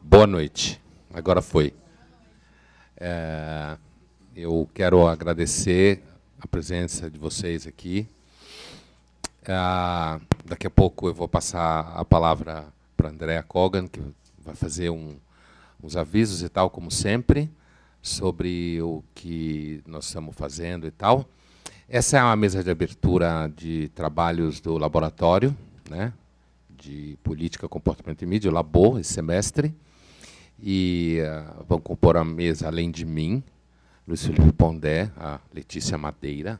Boa noite. Agora foi. Eu quero agradecer a presença de vocês aqui. Daqui a pouco eu vou passar a palavra para a Andrea Kogan, que vai fazer uns avisos e tal, como sempre, sobre o que nós estamos fazendo e tal. Essa é uma mesa de abertura de trabalhos do laboratório, né, de Política, Comportamento e Mídia, o Labo, esse semestre. E vão compor a mesa, além de mim, Luiz Felipe Pondé, a Letícia Madeira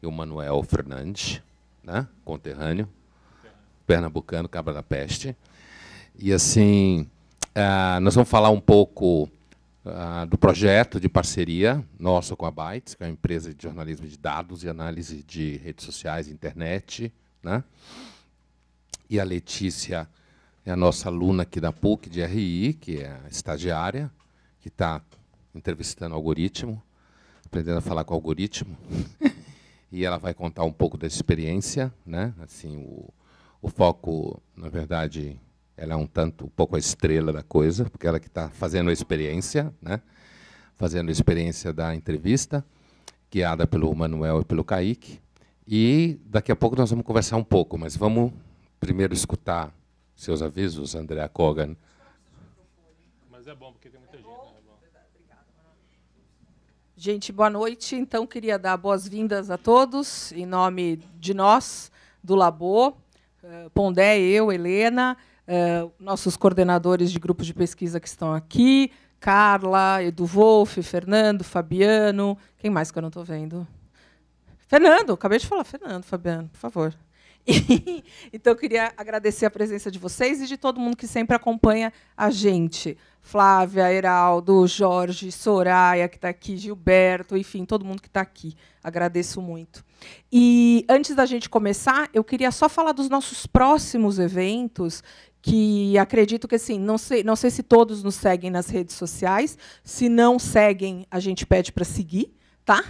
e o Manuel Fernandes, né, conterrâneo, pernambucano, cabra da peste. E, assim, nós vamos falar um pouco do projeto de parceria nosso com a Bytes, que é uma empresa de jornalismo de dados e análise de redes sociais e internet, né? E a Letícia é a nossa aluna aqui da PUC de RI, que é a estagiária, que está entrevistando o algoritmo, aprendendo a falar com o algoritmo. E ela vai contar um pouco da experiência, né? Assim, o foco, na verdade, ela é um pouco a estrela da coisa, porque ela que está fazendo a experiência, né? Fazendo a experiência da entrevista, guiada pelo Manuel e pelo Kaique. E daqui a pouco nós vamos conversar um pouco, mas vamos primeiro escutar seus avisos, Andrea Kogan. Mas é bom, porque tem muita gente. Gente, boa noite. Então, queria dar boas-vindas a todos, em nome de nós, do Labo, Pondé, eu, Helena, nossos coordenadores de grupos de pesquisa que estão aqui, Carla, Edu Wolff, Fernando, Fabiano. Quem mais que eu não estou vendo? Fernando, acabei de falar. Fernando, Fabiano, por favor. Então, eu queria agradecer a presença de vocês e de todo mundo que sempre acompanha a gente. Flávia, Heraldo, Jorge, Soraya, que está aqui, Gilberto, enfim, todo mundo que está aqui. Agradeço muito. E, antes da gente começar, eu queria só falar dos nossos próximos eventos, que acredito que, assim, não sei se todos nos seguem nas redes sociais. Se não seguem, a gente pede para seguir. Tá?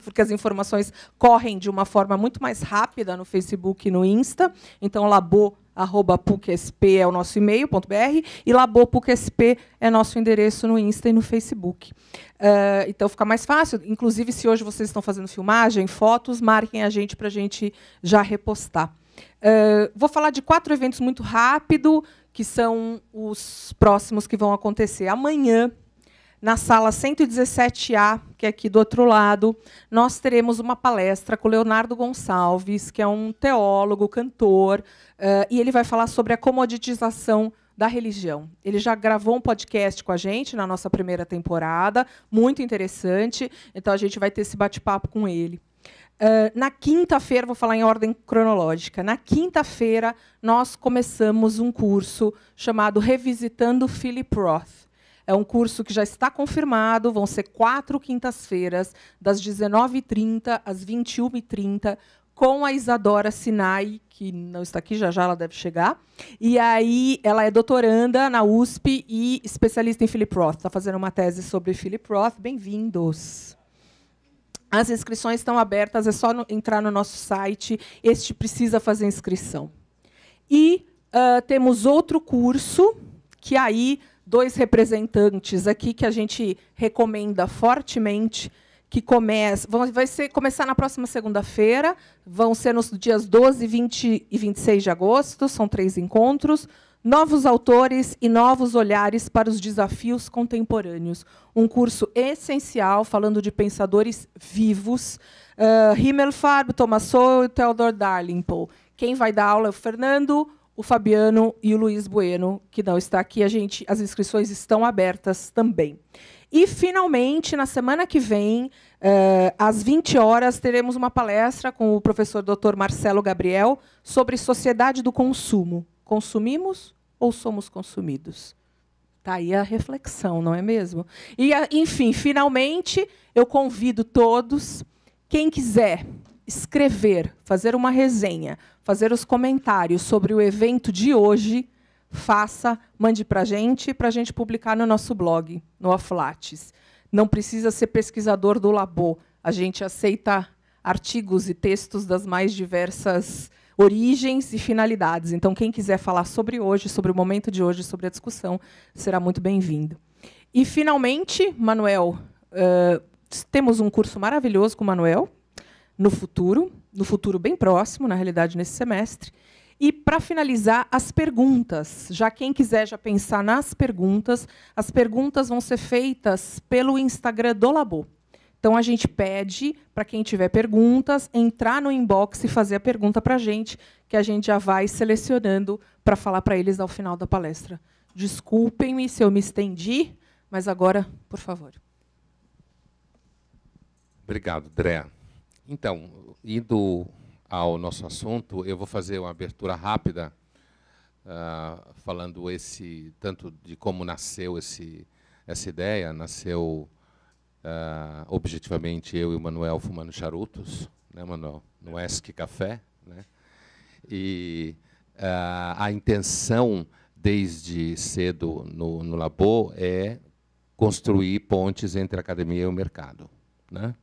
Porque as informações correm de uma forma muito mais rápida no Facebook e no Insta. Então, labo@pucsp é o nosso e-mail.br e labo.pucsp é nosso endereço no Insta e no Facebook. Então, fica mais fácil. Inclusive, se hoje vocês estão fazendo filmagem, fotos, marquem a gente para a gente já repostar. Vou falar de 4 eventos muito rápido, que são os próximos que vão acontecer amanhã. Na sala 117A, que é aqui do outro lado, nós teremos uma palestra com o Leonardo Gonçalves, que é um teólogo, cantor, e ele vai falar sobre a comoditização da religião. Ele já gravou um podcast com a gente na nossa primeira temporada, muito interessante, então a gente vai ter esse bate-papo com ele. Na quinta-feira, vou falar em ordem cronológica, na quinta-feira nós começamos um curso chamado Revisitando Philip Roth. É um curso que já está confirmado, vão ser 4 quintas-feiras, das 19h30 às 21h30, com a Isadora Sinai, que não está aqui, já já ela deve chegar. E aí ela é doutoranda na USP e especialista em Philip Roth. Está fazendo uma tese sobre Philip Roth. Bem-vindos. As inscrições estão abertas, é só entrar no nosso site. Este precisa fazer inscrição. E temos outro curso, que aí 2 representantes aqui que a gente recomenda fortemente, que começar na próxima segunda-feira, vão ser nos dias 12, 20 e 26 de agosto, são 3 encontros, novos autores e novos olhares para os desafios contemporâneos. Um curso essencial, falando de pensadores vivos, Himmelfarb, Thomas Sowell e Theodor Dalrymple. Quem vai dar aula é o Fernando, o Fabiano e o Luiz Bueno, que não está aqui. As inscrições estão abertas também. E, finalmente, na semana que vem, às 20 horas, teremos uma palestra com o professor Dr. Marcelo Gabriel sobre sociedade do consumo. Consumimos ou somos consumidos? Está aí a reflexão, não é mesmo? E, enfim, finalmente, eu convido todos, quem quiser escrever, fazer uma resenha, fazer os comentários sobre o evento de hoje, mande para a gente publicar no nosso blog, no Aflates. Não precisa ser pesquisador do Labo. A gente aceita artigos e textos das mais diversas origens e finalidades. Então, quem quiser falar sobre hoje, sobre o momento de hoje, sobre a discussão, será muito bem-vindo. E, finalmente, Manuel, temos um curso maravilhoso com o Manuel, no futuro bem próximo, na realidade, nesse semestre. E, para finalizar, as perguntas. Já quem quiser já pensar nas perguntas, as perguntas vão ser feitas pelo Instagram do Labo. Então, a gente pede para quem tiver perguntas, entrar no inbox e fazer a pergunta para a gente, que a gente já vai selecionando para falar para eles ao final da palestra. Desculpem-me se eu me estendi, mas agora, por favor. Obrigado, André. Então, indo ao nosso assunto, eu vou fazer uma abertura rápida, falando tanto de como nasceu essa ideia. Nasceu, objetivamente, eu e o Manuel fumando charutos, né, Manuel? No ESC Café. Né? E a intenção, desde cedo no Labo, é construir pontes entre a academia e o mercado. Né?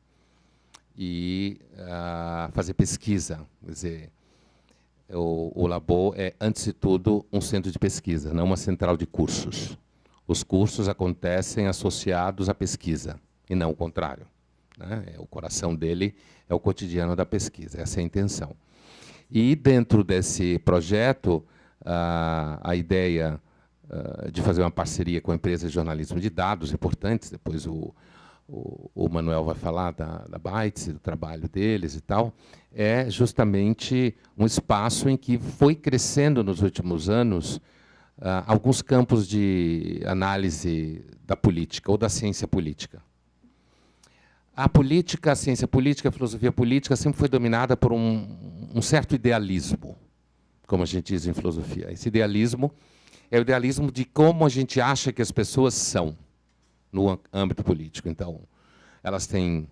E fazer pesquisa. Quer dizer, o Labo é, antes de tudo, um centro de pesquisa, não uma central de cursos. Os cursos acontecem associados à pesquisa, e não o contrário. Né? O coração dele é o cotidiano da pesquisa, essa é a intenção. E, dentro desse projeto, a ideia de fazer uma parceria com a empresa de jornalismo de dados importantes, depois o Manuel vai falar da Bytes, do trabalho deles e tal, é justamente um espaço em que foi crescendo nos últimos anos alguns campos de análise da política ou da ciência política. A política, a ciência política, a filosofia política sempre foi dominada por um certo idealismo, como a gente diz em filosofia. Esse idealismo é o idealismo de como a gente acha que as pessoas são no âmbito político. Então, elas têm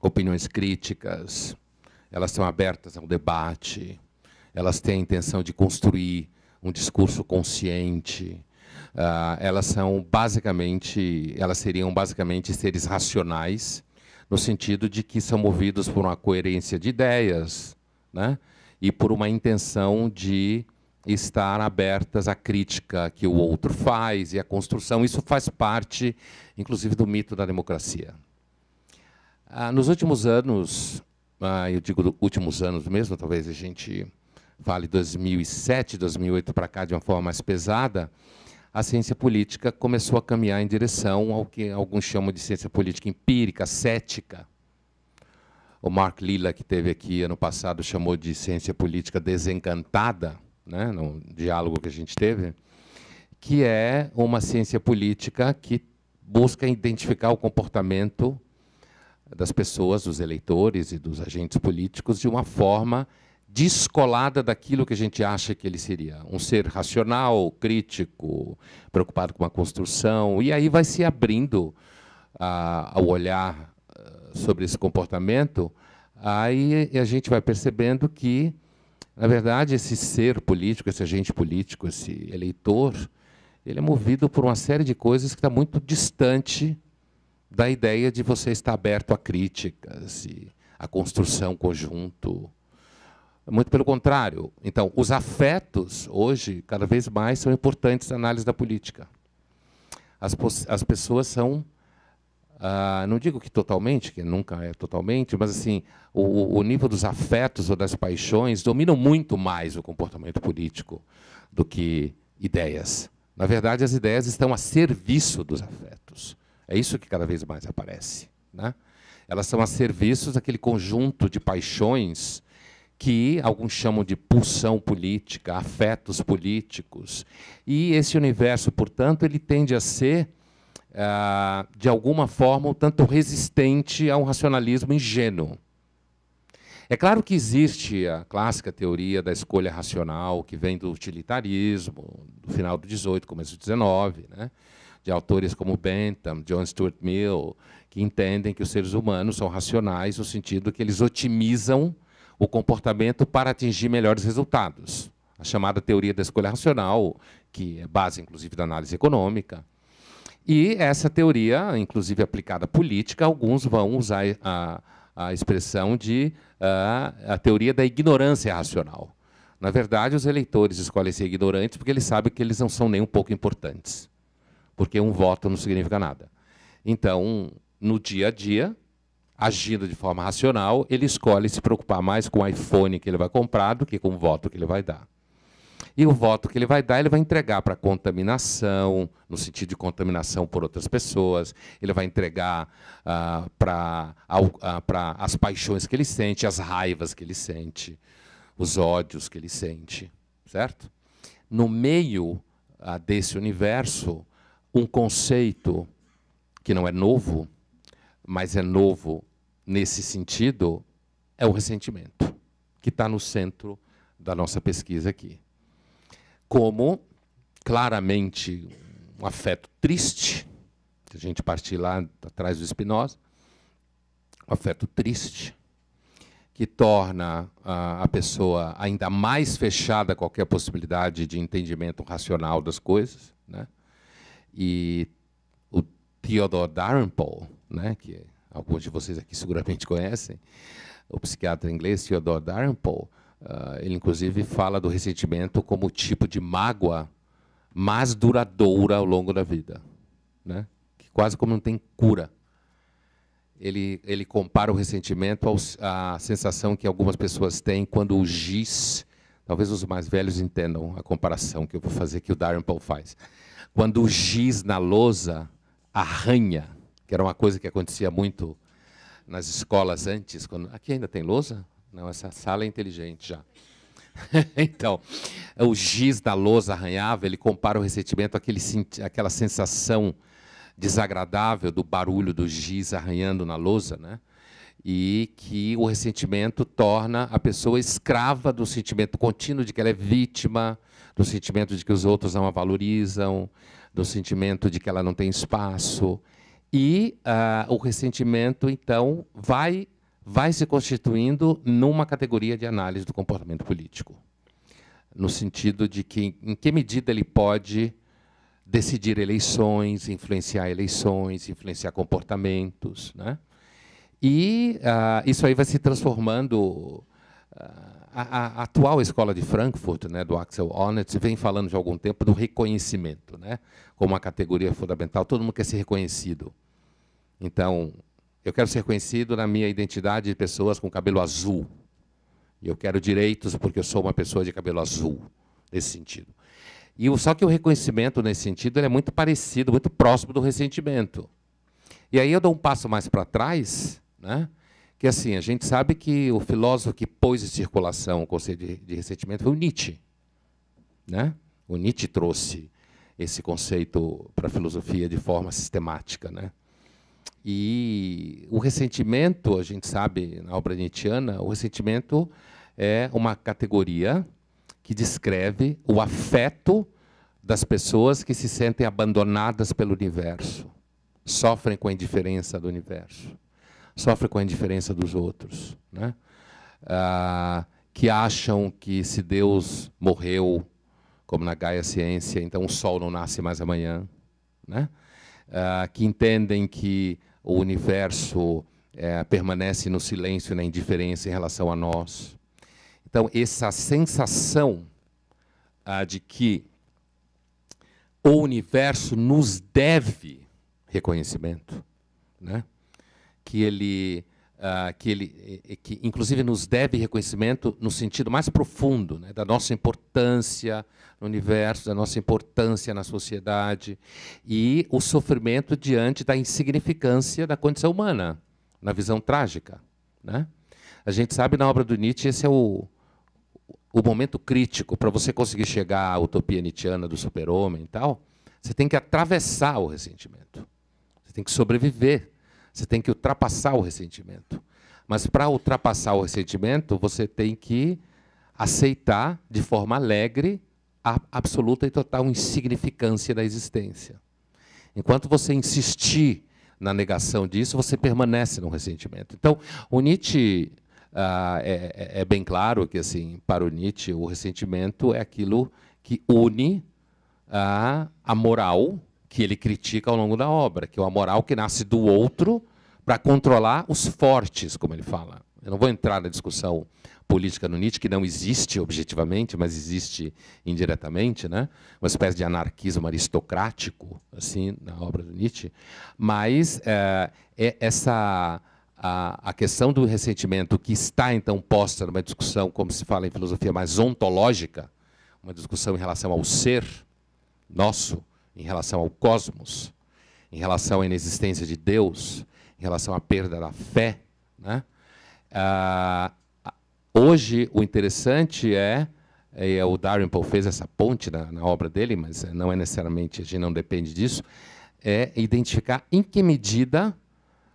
opiniões críticas, elas estão abertas ao debate, elas têm a intenção de construir um discurso consciente, elas seriam basicamente seres racionais, no sentido de que são movidos por uma coerência de ideias, né? E por uma intenção de estar abertas à crítica que o outro faz e à construção. Isso faz parte, inclusive, do mito da democracia. Nos últimos anos, eu digo últimos anos mesmo, talvez a gente fale 2007, 2008 para cá de uma forma mais pesada, a ciência política começou a caminhar em direção ao que alguns chamam de ciência política empírica, cética. O Mark Lilla, que esteve aqui ano passado, chamou de ciência política desencantada, né, no diálogo que a gente teve, que é uma ciência política que busca identificar o comportamento das pessoas, dos eleitores e dos agentes políticos de uma forma descolada daquilo que a gente acha que ele seria. Um ser racional, crítico, preocupado com uma construção, e aí vai se abrindo ao olhar sobre esse comportamento, aí a gente vai percebendo que, na verdade, esse ser político, esse agente político, esse eleitor, ele é movido por uma série de coisas que está muito distante da ideia de você estar aberto a críticas e a construção conjunto. Muito pelo contrário. Então, os afetos, hoje, cada vez mais, são importantes na análise da política. As pessoas são, não digo que totalmente, que nunca é totalmente, mas assim, o nível dos afetos ou das paixões dominam muito mais o comportamento político do que ideias. Na verdade, as ideias estão a serviço dos afetos. É isso que cada vez mais aparece. Né? Elas são a serviço daquele conjunto de paixões que alguns chamam de pulsão política, afetos políticos. E esse universo, portanto, ele tende a ser, de alguma forma, um tanto resistente a um racionalismo ingênuo. É claro que existe a clássica teoria da escolha racional, que vem do utilitarismo, do final do 18, começo do 19, né? De autores como Bentham, John Stuart Mill, que entendem que os seres humanos são racionais no sentido que eles otimizam o comportamento para atingir melhores resultados. A chamada teoria da escolha racional, que é base, inclusive, da análise econômica. E essa teoria, inclusive aplicada à política, alguns vão usar a expressão de a teoria da ignorância racional. Na verdade, os eleitores escolhem ser ignorantes porque eles sabem que eles não são nem um pouco importantes, porque um voto não significa nada. Então, no dia a dia, agindo de forma racional, ele escolhe se preocupar mais com o iPhone que ele vai comprar do que com o voto que ele vai dar. E o voto que ele vai dar, ele vai entregar para contaminação, no sentido de contaminação por outras pessoas, ele vai entregar para as paixões que ele sente, as raivas que ele sente, os ódios que ele sente, certo? No meio desse universo, um conceito que não é novo, mas é novo nesse sentido, é o ressentimento, que está no centro da nossa pesquisa aqui. Como, claramente, um afeto triste, se a gente partir lá atrás do Spinoza, um afeto triste, que torna a pessoa ainda mais fechada a qualquer possibilidade de entendimento racional das coisas, né? E o Theodor Dalrymple, né, que alguns de vocês aqui seguramente conhecem, o psiquiatra inglês Theodor Dalrymple, ele, inclusive, fala do ressentimento como tipo de mágoa mais duradoura ao longo da vida, né? Que quase como não tem cura. Ele compara o ressentimento à sensação que algumas pessoas têm quando o giz, talvez os mais velhos entendam a comparação que eu vou fazer, que o Dalrymple faz. Quando o giz na lousa arranha, que era uma coisa que acontecia muito nas escolas antes. Aqui ainda tem lousa? Não, essa sala é inteligente já. Então, o giz da lousa arranhava, ele compara o ressentimento àquela sensação desagradável do barulho do giz arranhando na lousa, né? E que o ressentimento torna a pessoa escrava do sentimento contínuo de que ela é vítima, do sentimento de que os outros não a valorizam, do sentimento de que ela não tem espaço. E o ressentimento, então, vai se constituindo numa categoria de análise do comportamento político, no sentido de que, em que medida ele pode decidir eleições, influenciar comportamentos, né? E isso aí vai se transformando. A atual escola de Frankfurt, né, do Axel Honneth, vem falando de algum tempo do reconhecimento, né, como uma categoria fundamental. Todo mundo quer ser reconhecido. Então, eu quero ser reconhecido na minha identidade de pessoas com cabelo azul. E eu quero direitos porque eu sou uma pessoa de cabelo azul, nesse sentido. Só que o reconhecimento, nesse sentido, ele é muito parecido, muito próximo do ressentimento. E aí eu dou um passo mais para trás, né? Que assim, a gente sabe que o filósofo que pôs em circulação o conceito de ressentimento foi o Nietzsche, né? O Nietzsche trouxe esse conceito para a filosofia de forma sistemática, né? E o ressentimento, a gente sabe, na obra nietzschiana, o ressentimento é uma categoria que descreve o afeto das pessoas que se sentem abandonadas pelo universo, sofrem com a indiferença do universo, sofrem com a indiferença dos outros, né? Que acham que se Deus morreu, como na Gaia Ciência, então o sol não nasce mais amanhã, né? Que entendem que o universo permanece no silêncio e na indiferença em relação a nós. Então, essa sensação de que o universo nos deve reconhecimento, né? Que inclusive nos deve reconhecimento no sentido mais profundo, né, da nossa importância no universo, da nossa importância na sociedade, e o sofrimento diante da insignificância da condição humana, na visão trágica, né? A gente sabe, na obra do Nietzsche, esse é o momento crítico para você conseguir chegar à utopia nietzschiana do super-homem e tal. Você tem que atravessar o ressentimento, você tem que sobreviver, você tem que ultrapassar o ressentimento. Mas, para ultrapassar o ressentimento, você tem que aceitar, de forma alegre, a absoluta e total insignificância da existência. Enquanto você insistir na negação disso, você permanece no ressentimento. Então, o Nietzsche, é bem claro que, assim, para o Nietzsche, o ressentimento é aquilo que une a moral que ele critica ao longo da obra, que é uma moral que nasce do outro para controlar os fortes, como ele fala. Eu não vou entrar na discussão política no Nietzsche, que não existe objetivamente, mas existe indiretamente, né? Uma espécie de anarquismo aristocrático, assim, na obra do Nietzsche. Mas a questão do ressentimento, que está, então, posta numa discussão, como se fala em filosofia, mais ontológica, uma discussão em relação ao ser nosso, em relação ao cosmos, em relação à inexistência de Deus, em relação à perda da fé, né? Hoje, o interessante o Dalrymple fez essa ponte na obra dele, mas não é necessariamente, a gente não depende disso, é identificar em que medida,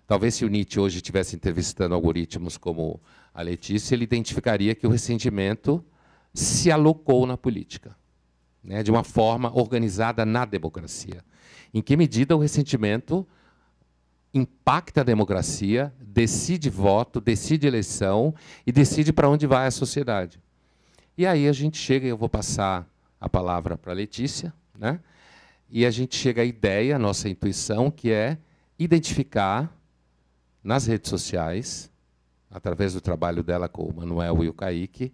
talvez se o Nietzsche hoje estivesse entrevistando algoritmos como a Letícia, ele identificaria que o ressentimento se alocou na política, né, de uma forma organizada na democracia. Em que medida o ressentimento impacta a democracia, decide voto, decide eleição e decide para onde vai a sociedade. E aí a gente chega, eu vou passar a palavra para a Letícia, né? E a gente chega à ideia, a nossa intuição, que é identificar nas redes sociais, através do trabalho dela com o Manuel e o Kaique,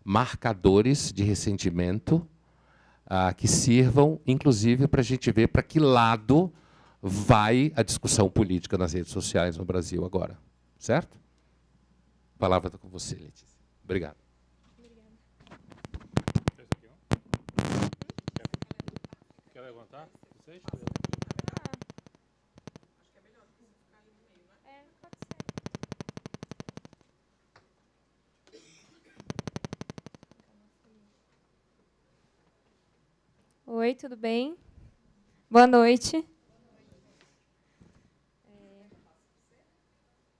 marcadores de ressentimento que sirvam, inclusive, para a gente ver para que lado vai a discussão política nas redes sociais no Brasil agora. Certo? A palavra está com você, Letícia. Obrigado. Quer levantar? Vocês? Oi, tudo bem? Boa noite.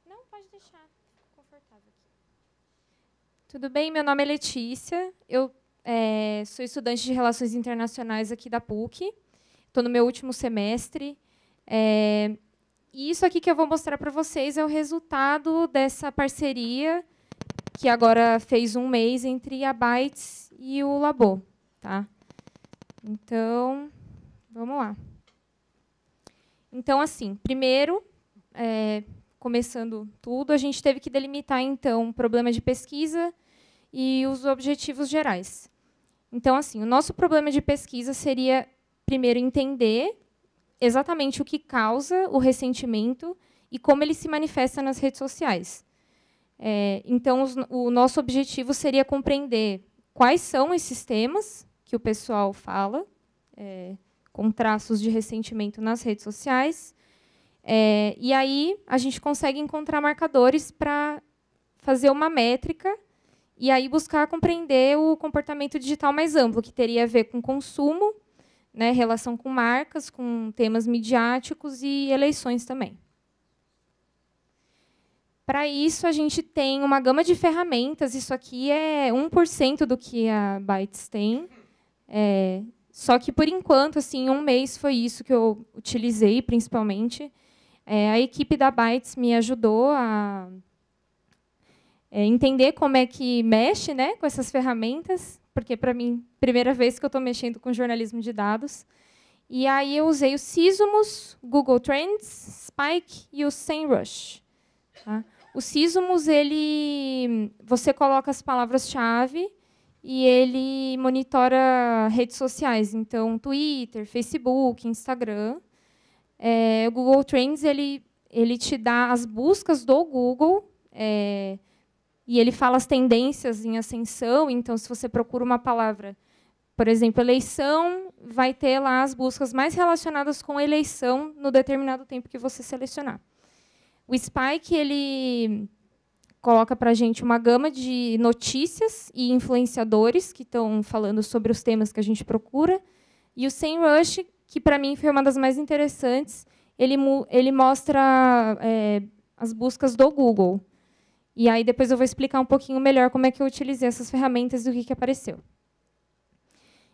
Não, pode deixar. Confortável aqui. Tudo bem? Meu nome é Letícia. Eu sou estudante de Relações Internacionais aqui da PUC. Estou no meu último semestre. E isso aqui que eu vou mostrar para vocês é o resultado dessa parceria que agora fez 1 mês entre a Bytes e o Labo. Tá? Então, vamos lá. Então, assim, primeiro, começando tudo, a gente teve que delimitar, então, o problema de pesquisa e os objetivos gerais. Então, assim, o nosso problema de pesquisa seria, primeiro, entender exatamente o que causa o ressentimento e como ele se manifesta nas redes sociais. Então, o nosso objetivo seria compreender quais são esses temas que o pessoal fala, com traços de ressentimento nas redes sociais. E aí a gente consegue encontrar marcadores para fazer uma métrica e aí buscar compreender o comportamento digital mais amplo, que teria a ver com consumo, né, relação com marcas, com temas midiáticos e eleições também. Para isso, a gente tem uma gama de ferramentas. Isso aqui é 1% do que a Bytes tem. Só que, por enquanto, assim, 1 mês foi isso que eu utilizei, principalmente. A equipe da Bytes me ajudou a entender como é que mexe, né, com essas ferramentas, porque, para mim, primeira vez que eu estou mexendo com jornalismo de dados. E aí eu usei o Sysomos, Google Trends, Spike e o SEMrush. Tá? O Sysomos, você coloca as palavras-chave e ele monitora redes sociais, então Twitter, Facebook, Instagram. O Google Trends ele te dá as buscas do Google e ele fala as tendências em ascensão. Então, se você procura uma palavra, por exemplo, eleição, vai ter lá as buscas mais relacionadas com eleição no determinado tempo que você selecionar. O Spike ele coloca para a gente uma gama de notícias e influenciadores que estão falando sobre os temas que a gente procura. E o SEMrush, que para mim foi uma das mais interessantes, ele mostra as buscas do Google. E aí depois eu vou explicar um pouquinho melhor como é que eu utilizei essas ferramentas e o que apareceu.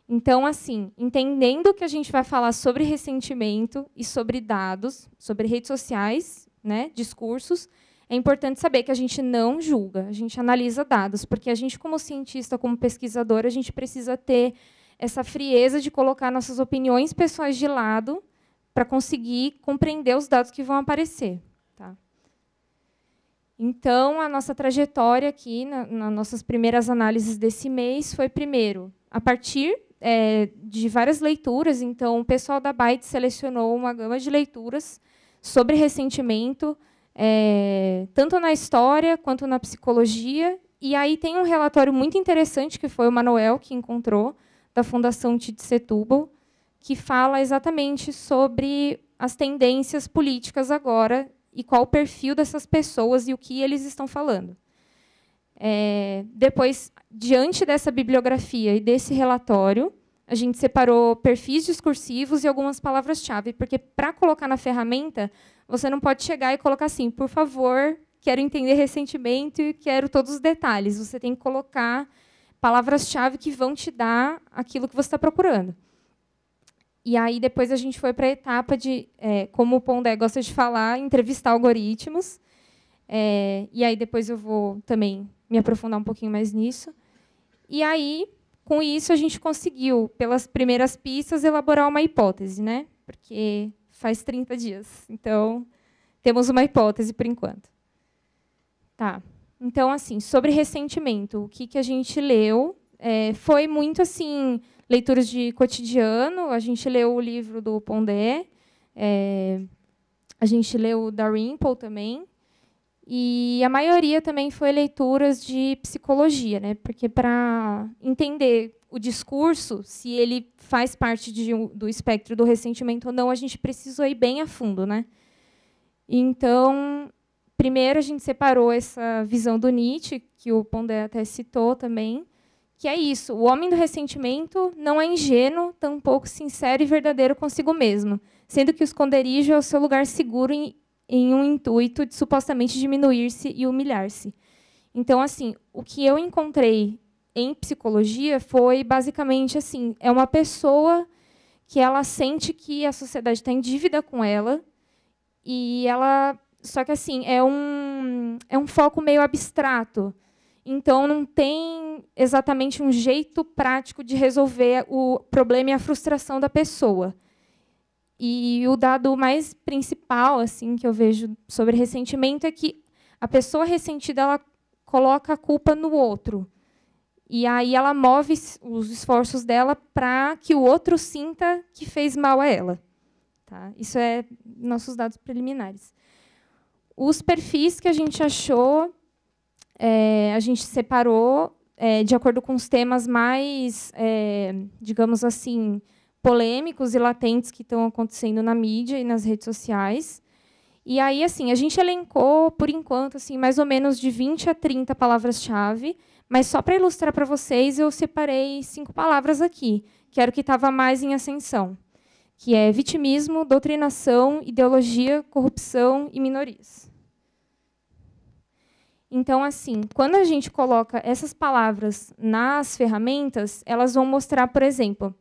Então, assim, entendendo que a gente vai falar sobre ressentimento e sobre dados, sobre redes sociais, né, discursos, é importante saber que a gente não julga, a gente analisa dados, porque a gente, como cientista, como pesquisador, a gente precisa ter essa frieza de colocar nossas opiniões pessoais de lado para conseguir compreender os dados que vão aparecer. Tá? Então, a nossa trajetória aqui, nas nossas primeiras análises desse mês, foi, primeiro, a partir de várias leituras. Então, o pessoal da Byte selecionou uma gama de leituras sobre ressentimento, tanto na história quanto na psicologia. E aí tem um relatório muito interessante, que foi o Manuel que encontrou, da Fundação Tite Setúbal, que fala exatamente sobre as tendências políticas agora e qual o perfil dessas pessoas e o que eles estão falando. Depois, diante dessa bibliografia e desse relatório, a gente separou perfis discursivos e algumas palavras-chave, porque, para colocar na ferramenta, você não pode chegar e colocar assim, por favor, quero entender ressentimento e quero todos os detalhes. Você tem que colocar palavras-chave que vão te dar aquilo que você está procurando. E aí, depois, a gente foi para a etapa de, como o Pondé gosta de falar, entrevistar algoritmos. E aí, depois, eu vou também me aprofundar um pouquinho mais nisso. E aí, com isso, a gente conseguiu, pelas primeiras pistas, elaborar uma hipótese, né? Porque faz 30 dias. Então, temos uma hipótese, por enquanto. Tá. Então, assim, sobre ressentimento, o que a gente leu foi muito assim, leituras de cotidiano. A gente leu o livro do Pondé, a gente leu o da Rimple também, e a maioria também foi leituras de psicologia, né? Porque, para entender o discurso, se ele faz parte do espectro do ressentimento ou não, a gente precisou ir bem a fundo, né? Então, primeiro, a gente separou essa visão do Nietzsche, que o Pondé até citou também, que é isso: o homem do ressentimento não é ingênuo, tampouco sincero e verdadeiro consigo mesmo, sendo que o esconderijo é o seu lugar seguro em um intuito de supostamente diminuir-se e humilhar-se. Então, assim, o que eu encontrei em psicologia foi, basicamente, assim, é uma pessoa que ela sente que a sociedade está em dívida com ela, e ela... Só que, assim, é um foco meio abstrato. Então, não tem exatamente um jeito prático de resolver o problema e a frustração da pessoa. E o dado mais principal, assim, que eu vejo sobre ressentimento é que a pessoa ressentida, ela coloca a culpa no outro. E aí ela move os esforços dela para que o outro sinta que fez mal a ela. Tá? Isso é nossos dados preliminares. Os perfis que a gente achou, a gente separou de acordo com os temas mais, digamos assim, polêmicos e latentes que estão acontecendo na mídia e nas redes sociais. E aí, assim, a gente elencou, por enquanto, assim, mais ou menos de 20 a 30 palavras-chave, mas, só para ilustrar para vocês, eu separei 5 palavras aqui, que era o que estava mais em ascensão, que é vitimismo, doutrinação, ideologia, corrupção e minorias. Então, assim, quando a gente coloca essas palavras nas ferramentas, elas vão mostrar, por exemplo,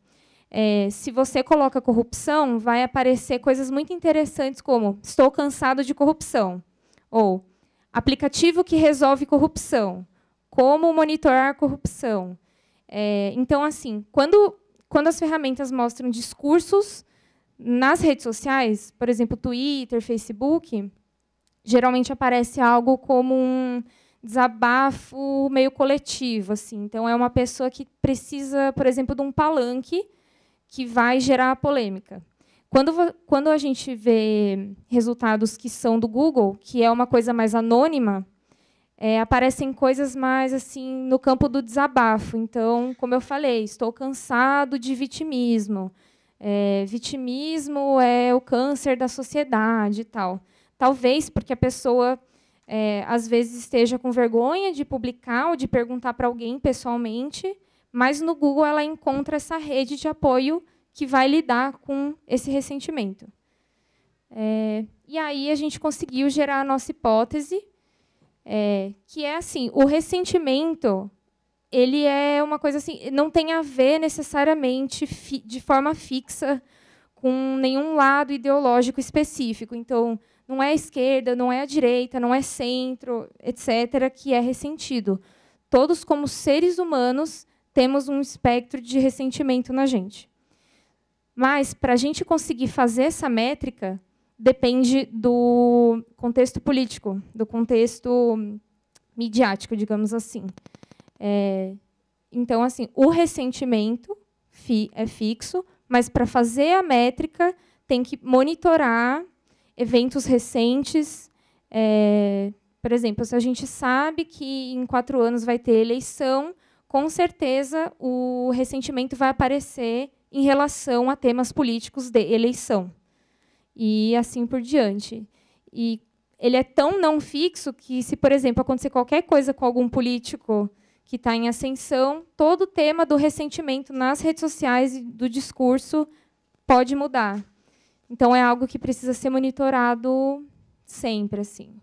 se você coloca corrupção, vai aparecer coisas muito interessantes como estou cansado de corrupção, ou aplicativo que resolve corrupção, como monitorar corrupção. Então, assim, quando as ferramentas mostram discursos nas redes sociais, por exemplo, Twitter, Facebook, geralmente aparece algo como um desabafo meio coletivo, assim. Então, é uma pessoa que precisa, por exemplo, de um palanque que vai gerar polêmica. Quando a gente vê resultados que são do Google, que é uma coisa mais anônima, aparecem coisas mais assim no campo do desabafo. Então, como eu falei, estou cansado de vitimismo. Vitimismo é o câncer da sociedade e tal. Talvez porque a pessoa, às vezes, esteja com vergonha de publicar ou de perguntar para alguém pessoalmente, mas no Google ela encontra essa rede de apoio que vai lidar com esse ressentimento. E aí a gente conseguiu gerar a nossa hipótese, que é assim: o ressentimento, ele é uma coisa assim, não tem a ver necessariamente de forma fixa com nenhum lado ideológico específico. Então, não é a esquerda, não é a direita, não é centro, etc., que é ressentido. Todos, como seres humanos, temos um espectro de ressentimento na gente. Mas, para a gente conseguir fazer essa métrica, depende do contexto político, do contexto midiático, digamos assim. Então, assim, o ressentimento é fixo, mas para fazer a métrica tem que monitorar eventos recentes. Por exemplo, se a gente sabe que em 4 anos vai ter eleição, com certeza o ressentimento vai aparecer em relação a temas políticos de eleição. E assim por diante. E ele é tão não fixo que, se, por exemplo, acontecer qualquer coisa com algum político que está em ascensão, todo o tema do ressentimento nas redes sociais e do discurso pode mudar. Então, é algo que precisa ser monitorado sempre, assim.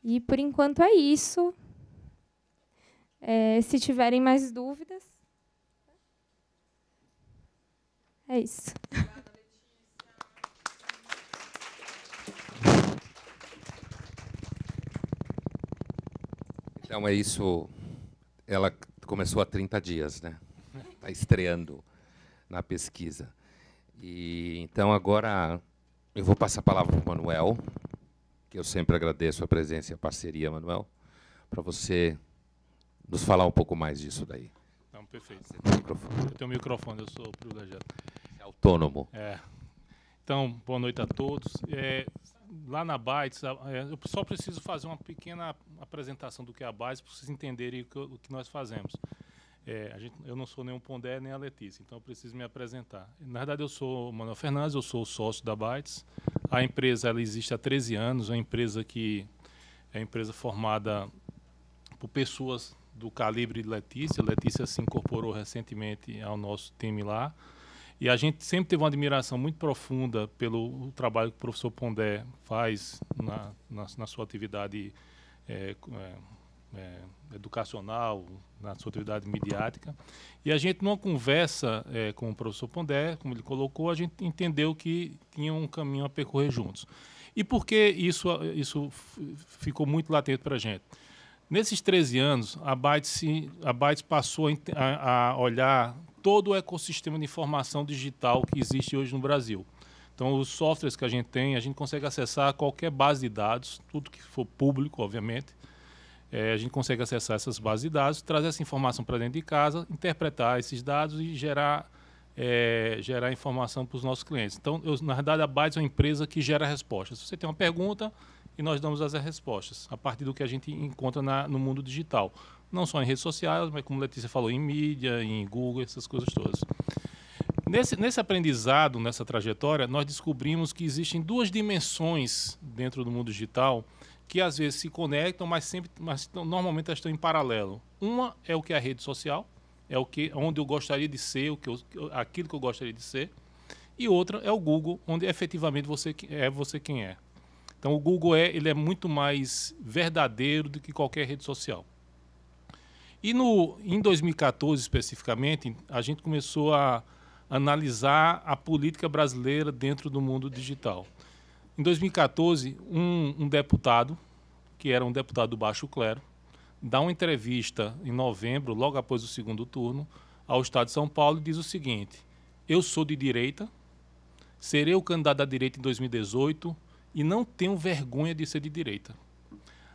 E, por enquanto, é isso. Se tiverem mais dúvidas... É isso. Então, é isso. Ela começou há 30 dias, né? Está estreando na pesquisa. E, então, agora, eu vou passar a palavra para o Manuel, que eu sempre agradeço a presença e a parceria, Manuel, para você nos falar um pouco mais disso daí. Não, perfeito. Você tem o microfone. Eu tenho o microfone, eu sou privilegiado. É autônomo. Então, boa noite a todos. Lá na Bytes, eu só preciso fazer uma pequena apresentação do que é a Bytes, para vocês entenderem o que nós fazemos. Eu não sou nem o Pondé, nem a Letícia, então eu preciso me apresentar. Na verdade, eu sou o Manuel Fernandes, eu sou o sócio da Bytes. A empresa ela existe há 13 anos, é uma empresa que é uma empresa formada por pessoas do calibre de Letícia. Letícia se incorporou recentemente ao nosso time lá. E a gente sempre teve uma admiração muito profunda pelo trabalho que o professor Pondé faz na sua atividade educacional, na sua atividade midiática. E a gente, numa conversa com o professor Pondé, como ele colocou, a gente entendeu que tinha um caminho a percorrer juntos. E por que isso ficou muito latente para a gente? Nesses 13 anos, a Bytes passou a olhar todo o ecossistema de informação digital que existe hoje no Brasil. Então, os softwares que a gente tem, a gente consegue acessar qualquer base de dados, tudo que for público, obviamente. A gente consegue acessar essas bases de dados, trazer essa informação para dentro de casa, interpretar esses dados e gerar informação para os nossos clientes. Então, na verdade, a Bytes é uma empresa que gera respostas. Você tem uma pergunta e nós damos as respostas, a partir do que a gente encontra no mundo digital. Não só em redes sociais, mas, como a Letícia falou, em mídia, em Google, essas coisas todas. Nesse aprendizado, nessa trajetória, nós descobrimos que existem 2 dimensões dentro do mundo digital que, às vezes, se conectam, mas normalmente elas estão em paralelo. Uma é o que é a rede social, onde eu gostaria de ser, aquilo que eu gostaria de ser. E outra é o Google, onde efetivamente você quem é. Então, o Google ele é muito mais verdadeiro do que qualquer rede social. E em 2014, especificamente, a gente começou a analisar a política brasileira dentro do mundo digital. Em 2014, um deputado, que era um deputado do baixo clero, dá uma entrevista em novembro, logo após o segundo turno, ao Estado de São Paulo, e diz o seguinte: eu sou de direita, serei o candidato da direita em 2018 e não tenho vergonha de ser de direita.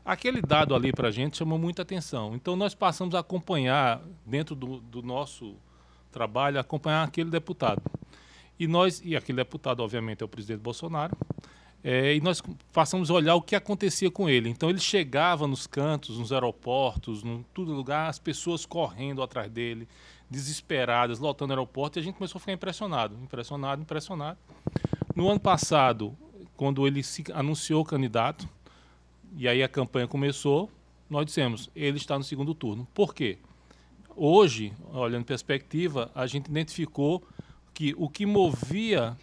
Aquele dado ali para a gente chamou muita atenção. Então, nós passamos a acompanhar, dentro do nosso trabalho, acompanhar aquele deputado. E aquele deputado, obviamente, é o presidente Bolsonaro. E nós passamos a olhar o que acontecia com ele. Então, ele chegava nos cantos, nos aeroportos, em todo lugar, as pessoas correndo atrás dele, desesperadas, lotando o aeroporto, e a gente começou a ficar impressionado. No ano passado, quando ele se anunciou candidato, e aí a campanha começou, nós dissemos, ele está no segundo turno. Por quê? Hoje, olhando em perspectiva, a gente identificou que o que movia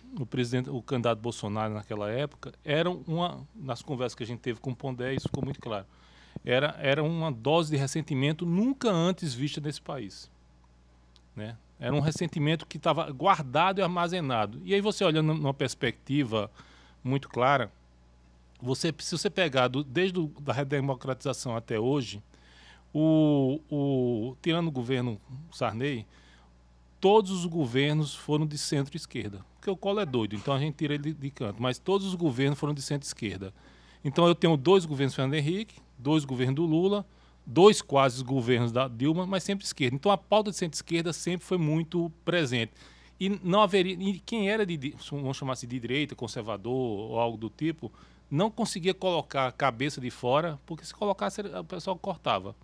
o candidato Bolsonaro naquela época nas conversas que a gente teve com o Pondé, isso ficou muito claro, era uma dose de ressentimento nunca antes vista nesse país. Né? Era um ressentimento que estava guardado e armazenado. E aí você olhando numa perspectiva muito clara, se você pegar desde a redemocratização até hoje, tirando o governo Sarney, todos os governos foram de centro-esquerda. Porque o Collor é doido, então a gente tira ele de canto. Mas todos os governos foram de centro-esquerda. Então eu tenho 2 governos do Fernando Henrique, 2 governos do Lula, 2 quase governos da Dilma, mas sempre esquerda. Então a pauta de centro-esquerda sempre foi muito presente. E não haveria. E quem era vamos chamar assim, de direita, conservador ou algo do tipo, não conseguia colocar a cabeça de fora, porque se colocasse, o pessoal cortava.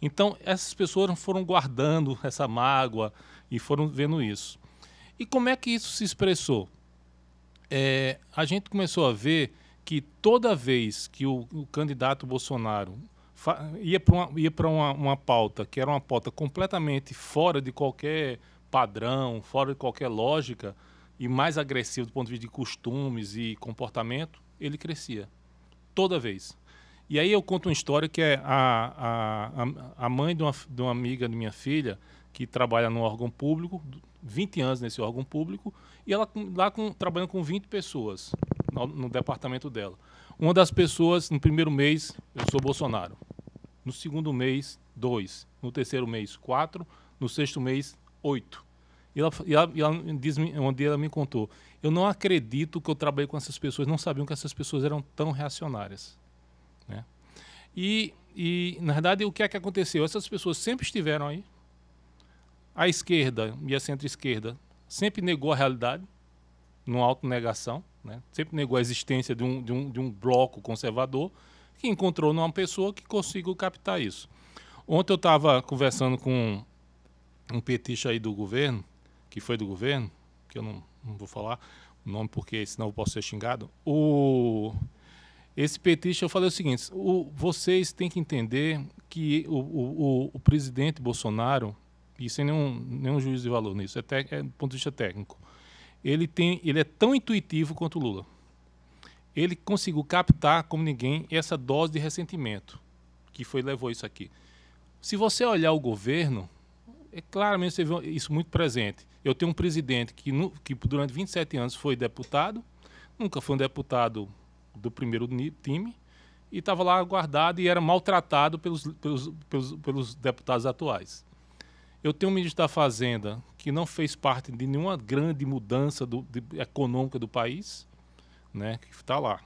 Então, essas pessoas foram guardando essa mágoa e foram vendo isso. E como é que isso se expressou? A gente começou a ver que toda vez que o candidato Bolsonaro ia para uma pauta que era uma pauta completamente fora de qualquer padrão, fora de qualquer lógica e mais agressivo do ponto de vista de costumes e comportamento, ele crescia. Toda vez. E aí eu conto uma história que é a mãe de uma amiga de minha filha, que trabalha no órgão público, 20 anos nesse órgão público, e ela lá trabalhando com 20 pessoas no departamento dela. Uma das pessoas, no primeiro mês, eu sou Bolsonaro. No segundo mês, 2. No terceiro mês, 4. No sexto mês, 8. E ela um dia ela me contou, eu não acredito que eu trabalhei com essas pessoas, não sabiam que essas pessoas eram tão reacionárias. Né? E, na verdade, o que é que aconteceu? Essas pessoas sempre estiveram aí. A esquerda e a centro-esquerda sempre negou a realidade, numa autonegação, né? Sempre negou a existência de um bloco conservador, que encontrou numa pessoa que conseguiu captar isso. Ontem eu estava conversando com um petista aí do governo, que foi do governo, que eu não vou falar o nome porque senão eu posso ser xingado. Esse petista, eu falei o seguinte, vocês têm que entender que o presidente Bolsonaro, e sem nenhum juízo de valor nisso, é do ponto de vista técnico, ele é tão intuitivo quanto o Lula. Ele conseguiu captar, como ninguém, essa dose de ressentimento que levou isso aqui. Se você olhar o governo, claramente você vê isso muito presente. Eu tenho um presidente que durante 27 anos foi deputado, nunca foi um deputado do primeiro time, e estava lá guardado e era maltratado pelos deputados atuais. Eu tenho um ministro da Fazenda que não fez parte de nenhuma grande mudança econômica do país, né, que está lá.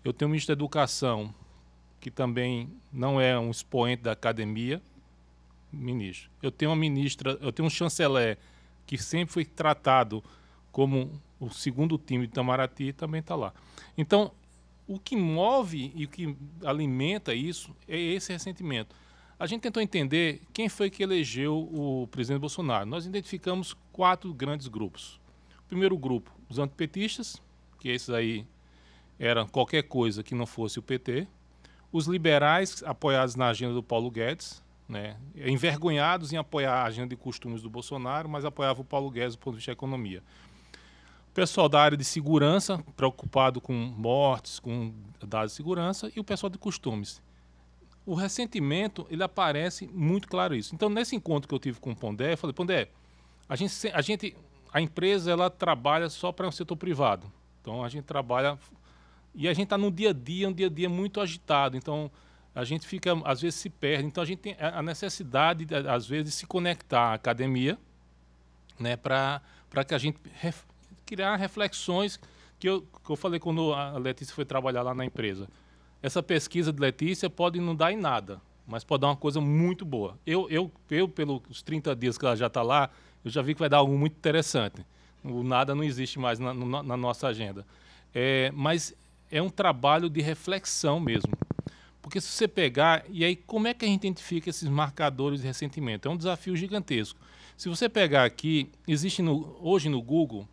Eu tenho um ministro da Educação que também não é um expoente da academia, ministro. Eu tenho um chanceler que sempre foi tratado como o segundo time de Itamaraty, também está lá. Então, o que move e o que alimenta isso é esse ressentimento. A gente tentou entender quem foi que elegeu o presidente Bolsonaro. Nós identificamos 4 grandes grupos. O primeiro grupo, os antipetistas, que esses aí eram qualquer coisa que não fosse o PT. Os liberais, apoiados na agenda do Paulo Guedes, né, envergonhados em apoiar a agenda de costumes do Bolsonaro, mas apoiavam o Paulo Guedes do ponto de vista da economia. O pessoal da área de segurança, preocupado com mortes, com dados de segurança, e o pessoal de costumes. O ressentimento, ele aparece muito claro isso. Então, nesse encontro que eu tive com o Pondé, eu falei, Pondé, a empresa ela trabalha só para o setor privado. Então, a gente trabalha... E a gente está num dia a dia muito agitado. Então, a gente fica, às vezes, se perde. Então, a gente tem a necessidade, às vezes, de se conectar à academia, né, para que a gente criar reflexões que eu falei quando a Letícia foi trabalhar lá na empresa. Essa pesquisa de Letícia pode não dar em nada, mas pode dar uma coisa muito boa. Eu pelos 30 dias que ela já está lá, eu já vi que vai dar algo muito interessante. O nada não existe mais na nossa agenda. Mas é um trabalho de reflexão mesmo. Porque se você pegar... E aí, como é que a gente identifica esses marcadores de ressentimento? É um desafio gigantesco. Se você pegar aqui, existe hoje no Google,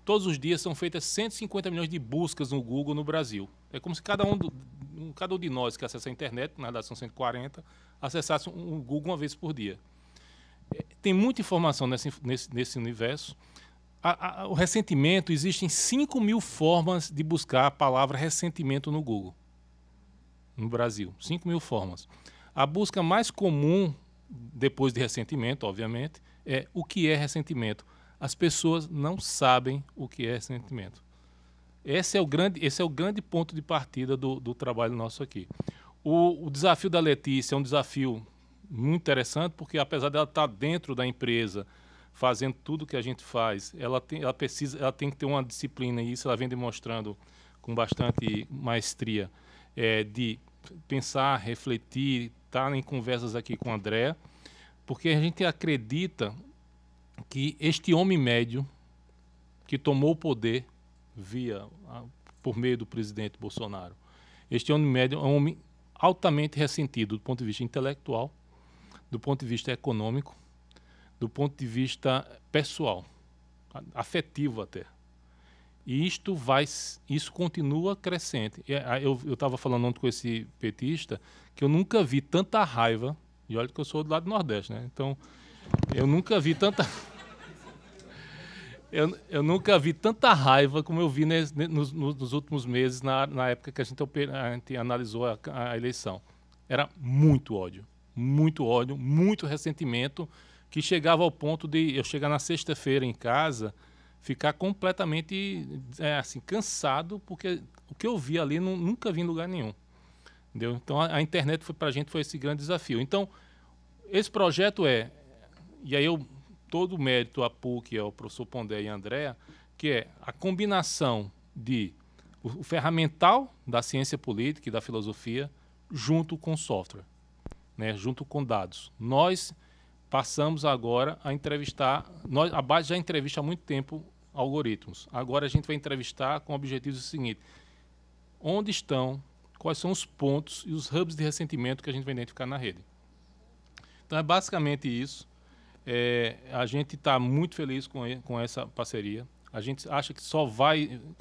todos os dias são feitas 150 milhões de buscas no Google no Brasil. É como se cada um de nós que acessa a internet, na verdade são 140, acessasse um Google uma vez por dia. Tem muita informação nesse universo. O ressentimento, existem 5.000 formas de buscar a palavra ressentimento no Google, no Brasil. 5.000 formas. A busca mais comum, depois de ressentimento, obviamente, é o que é ressentimento. As pessoas não sabem o que é ressentimento. Esse é o grande ponto de partida do trabalho nosso aqui. O desafio da Letícia é um desafio muito interessante, porque apesar dela estar dentro da empresa, fazendo tudo que a gente faz, ela tem que ter uma disciplina, e isso ela vem demonstrando com bastante maestria, de pensar, refletir, estar em conversas aqui com a Andréa, porque a gente acredita que este homem médio que tomou o poder por meio do presidente Bolsonaro, este homem médio é um homem altamente ressentido do ponto de vista intelectual, do ponto de vista econômico, do ponto de vista pessoal, afetivo até. E isso continua crescente. Eu estava falando ontem com esse petista que eu nunca vi tanta raiva, e olha que eu sou do lado do Nordeste, né? Então, eu nunca vi tanta... Eu nunca vi tanta raiva como eu vi nos últimos meses, na época que a gente analisou a eleição. Era muito ódio, muito ressentimento, que chegava ao ponto de eu chegar na sexta-feira em casa, ficar completamente assim, cansado, porque o que eu vi ali nunca vi em lugar nenhum. Entendeu? Então, a internet para a gente foi esse grande desafio. Então, esse projeto e aí todo o mérito à PUC, ao professor Pondé e à Andréa, que é a combinação de o ferramental da ciência política e da filosofia junto com o software, né, junto com dados. Nós passamos agora a entrevistar, a base já entrevista há muito tempo algoritmos. Agora a gente vai entrevistar com objetivos seguintes: onde estão, quais são os pontos e os hubs de ressentimento que a gente vai identificar na rede. Então é basicamente isso. A gente está muito feliz com essa parceria. A gente acha que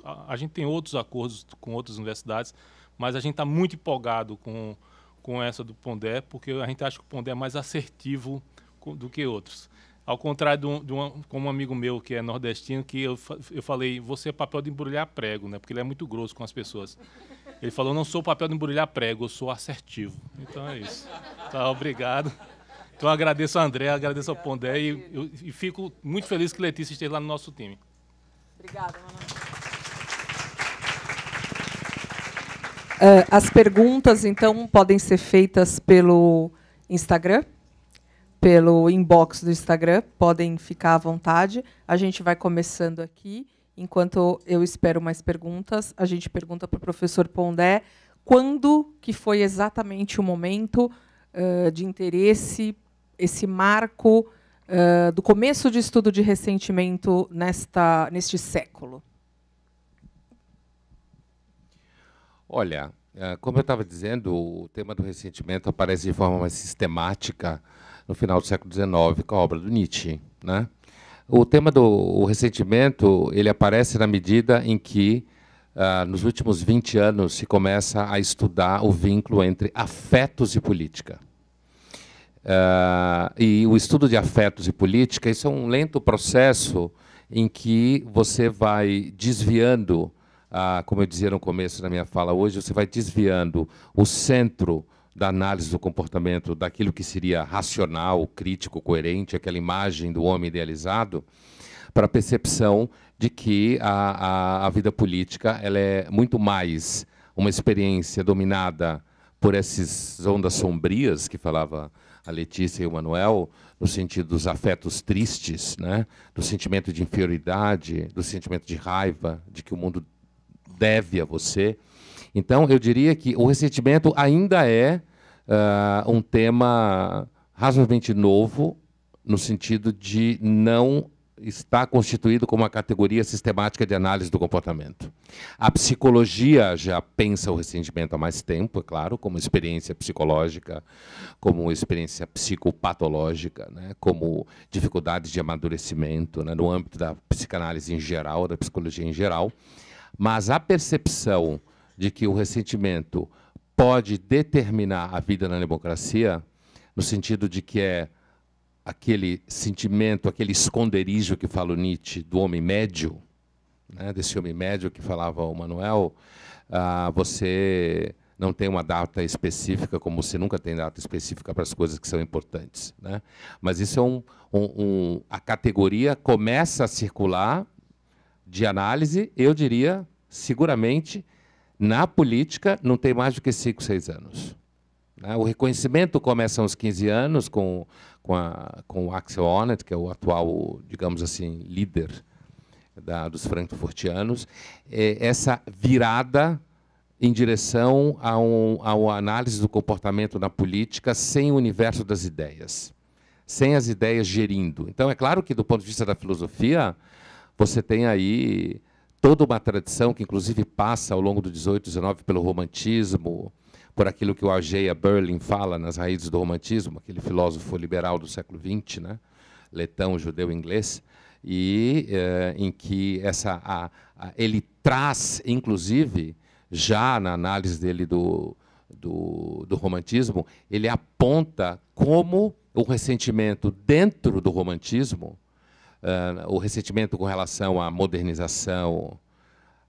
a gente tem outros acordos com outras universidades, mas a gente está muito empolgado com essa do Pondé, porque a gente acha que o Pondé é mais assertivo do que outros. Ao contrário como um amigo meu que é nordestino, que eu falei, você é papel de embrulhar prego, né? Porque ele é muito grosso com as pessoas. Ele falou, não sou papel de embrulhar prego, eu sou assertivo. Então é isso. Tá, obrigado. Então, agradeço a André, agradeço ao Pondé e fico muito feliz que Letícia esteja lá no nosso time. Obrigada, Manoel. As perguntas, então, podem ser feitas pelo Instagram, pelo inbox do Instagram, podem ficar à vontade. A gente vai começando aqui. Enquanto eu espero mais perguntas, a gente pergunta para o professor Pondé quando que foi exatamente o momento de interesse, esse marco do começo de estudo de ressentimento neste século. Olha, como eu estava dizendo, o tema do ressentimento aparece de forma mais sistemática no final do século XIX, com a obra do Nietzsche, né? O tema do ressentimento ele aparece na medida em que, nos últimos 20 anos, se começa a estudar o vínculo entre afetos e política. E o estudo de afetos e política, isso é um lento processo em que você vai desviando, como eu dizia no começo da minha fala hoje, você vai desviando o centro da análise do comportamento daquilo que seria racional, crítico, coerente, aquela imagem do homem idealizado, para a percepção de que a vida política ela é muito mais uma experiência dominada por essas ondas sombrias que falava a Letícia e o Manoel, no sentido dos afetos tristes, né? Do sentimento de inferioridade, do sentimento de raiva, de que o mundo deve a você. Então, eu diria que o ressentimento ainda é um tema razoavelmente novo, no sentido de não estar constituído como uma categoria sistemática de análise do comportamento. A psicologia já pensa o ressentimento há mais tempo, é claro, como experiência psicológica, como experiência psicopatológica, né, como dificuldades de amadurecimento, né, no âmbito da psicanálise em geral, da psicologia em geral. Mas a percepção de que o ressentimento pode determinar a vida na democracia, no sentido de que é aquele sentimento, aquele esconderijo que fala o Nietzsche, do homem médio, né, desse homem médio que falava o Manoel, você não tem uma data específica, como você nunca tem data específica para as coisas que são importantes, né? Mas isso é a categoria começa a circular de análise, eu diria, seguramente, na política, não tem mais do que 5, 6 anos. né? O reconhecimento começa aos 15 anos com o Axel Honneth, que é o atual, digamos assim, líder dos frankfurtianos, essa virada em direção a uma análise do comportamento na política sem o universo das ideias, sem as ideias gerindo. Então, é claro que, do ponto de vista da filosofia, você tem aí toda uma tradição que, inclusive, passa ao longo do 18 e 19 pelo romantismo, por aquilo que o Algeia Berlin fala nas raízes do romantismo, aquele filósofo liberal do século XX, né? Letão, judeu, inglês, e em que ele traz, inclusive, já na análise dele do romantismo, ele aponta como o ressentimento dentro do romantismo, o ressentimento com relação à modernização,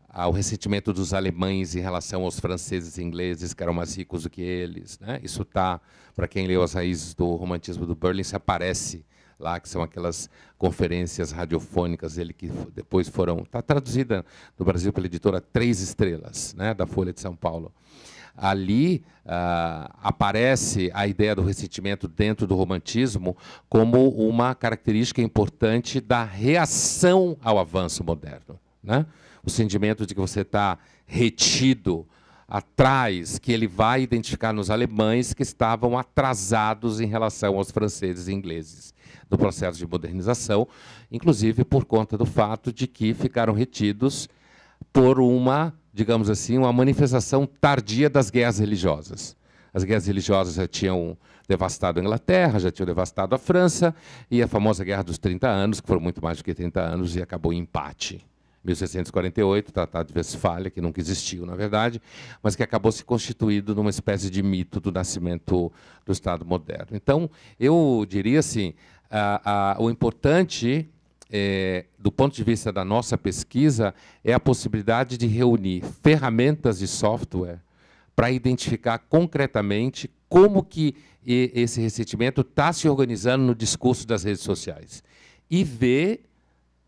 ao ressentimento dos alemães em relação aos franceses e ingleses, que eram mais ricos do que eles, né? Isso está, para quem leu as raízes do romantismo do Berlin, se aparece lá, que são aquelas conferências radiofônicas dele que depois foram... Está traduzida no Brasil pela editora 3 Estrelas, né, da Folha de São Paulo. Ali aparece a ideia do ressentimento dentro do romantismo como uma característica importante da reação ao avanço moderno, né? O sentimento de que você está retido atrás, que ele vai identificar nos alemães que estavam atrasados em relação aos franceses e ingleses no processo de modernização, inclusive por conta do fato de que ficaram retidos por uma, digamos assim, uma manifestação tardia das guerras religiosas. As guerras religiosas já tinham devastado a Inglaterra, já tinham devastado a França, e a famosa Guerra dos 30 Anos, que foram muito mais do que 30 anos, e acabou em empate. 1648, o Tratado de Westfália, que nunca existiu, na verdade, mas que acabou se constituindo numa espécie de mito do nascimento do Estado moderno. Então, eu diria assim, o importante, do ponto de vista da nossa pesquisa, é a possibilidade de reunir ferramentas de software para identificar concretamente como que esse ressentimento está se organizando no discurso das redes sociais. E ver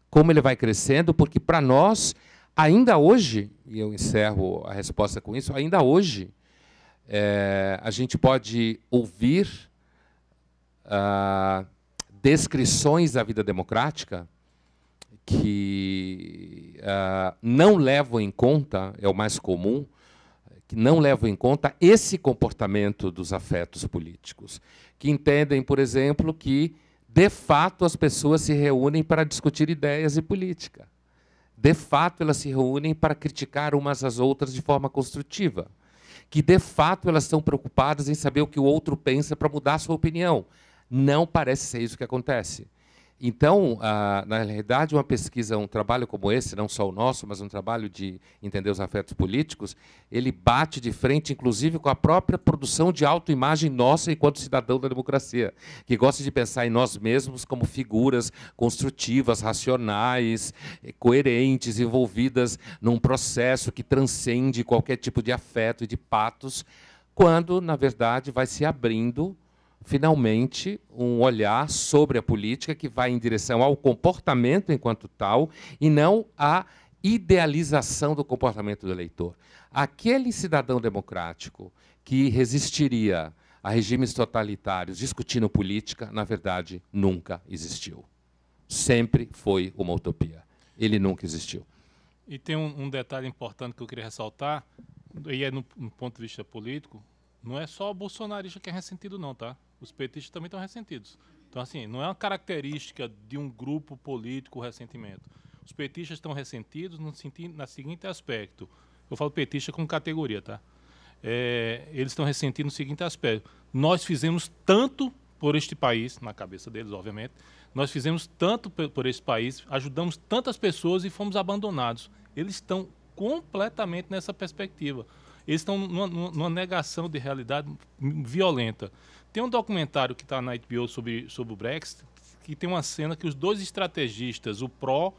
como ele vai crescendo, porque, para nós, ainda hoje, e eu encerro a resposta com isso, ainda hoje, a gente pode ouvir descrições da vida democrática que não levam em conta, é o mais comum, que não levam em conta esse comportamento dos afetos políticos, que entendem, por exemplo, que de fato, as pessoas se reúnem para discutir ideias e política. De fato, elas se reúnem para criticar umas às outras de forma construtiva. Que, de fato, elas estão preocupadas em saber o que o outro pensa para mudar a sua opinião. Não parece ser isso que acontece. Então, na realidade, uma pesquisa, um trabalho como esse, não só o nosso, mas um trabalho de entender os afetos políticos, ele bate de frente, inclusive, com a própria produção de autoimagem nossa enquanto cidadão da democracia, que gosta de pensar em nós mesmos como figuras construtivas, racionais, coerentes, envolvidas num processo que transcende qualquer tipo de afeto e de patos, quando, na verdade, vai se abrindo finalmente, um olhar sobre a política que vai em direção ao comportamento enquanto tal e não à idealização do comportamento do eleitor. Aquele cidadão democrático que resistiria a regimes totalitários discutindo política, na verdade, nunca existiu. Sempre foi uma utopia. Ele nunca existiu. E tem um detalhe importante que eu queria ressaltar, e no ponto de vista político, não é só o bolsonarista que é ressentido, não, tá? Os petistas também estão ressentidos. Então, assim, não é uma característica de um grupo político o ressentimento. Os petistas estão ressentidos no seguinte aspecto. Eu falo petista como categoria, tá? Eles estão ressentidos no seguinte aspecto. Nós fizemos tanto por este país, na cabeça deles, obviamente, nós fizemos tanto por esse país, ajudamos tantas pessoas e fomos abandonados. Eles estão completamente nessa perspectiva. Eles estão numa negação de realidade violenta. Tem um documentário que está na HBO sobre o Brexit, que tem uma cena que os dois estrategistas, o pró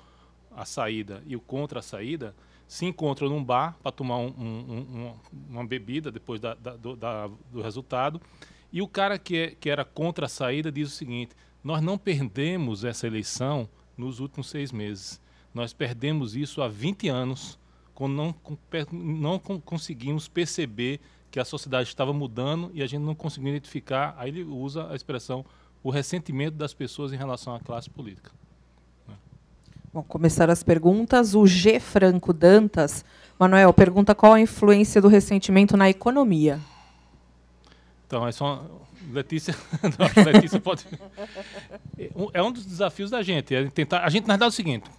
a saída e o contra a saída, se encontram num bar para tomar uma bebida depois do resultado. E o cara que era contra a saída diz o seguinte: nós não perdemos essa eleição nos últimos 6 meses. Nós perdemos isso há 20 anos, quando não conseguimos perceber que a sociedade estava mudando e a gente não conseguiu identificar. Aí ele usa a expressão o ressentimento das pessoas em relação à classe política. Bom, começaram as perguntas. O G. Franco Dantas, Manuel, pergunta qual a influência do ressentimento na economia. Então, é só Letícia, Letícia pode. É um dos desafios da gente. É tentar. A gente, na verdade, é o seguinte.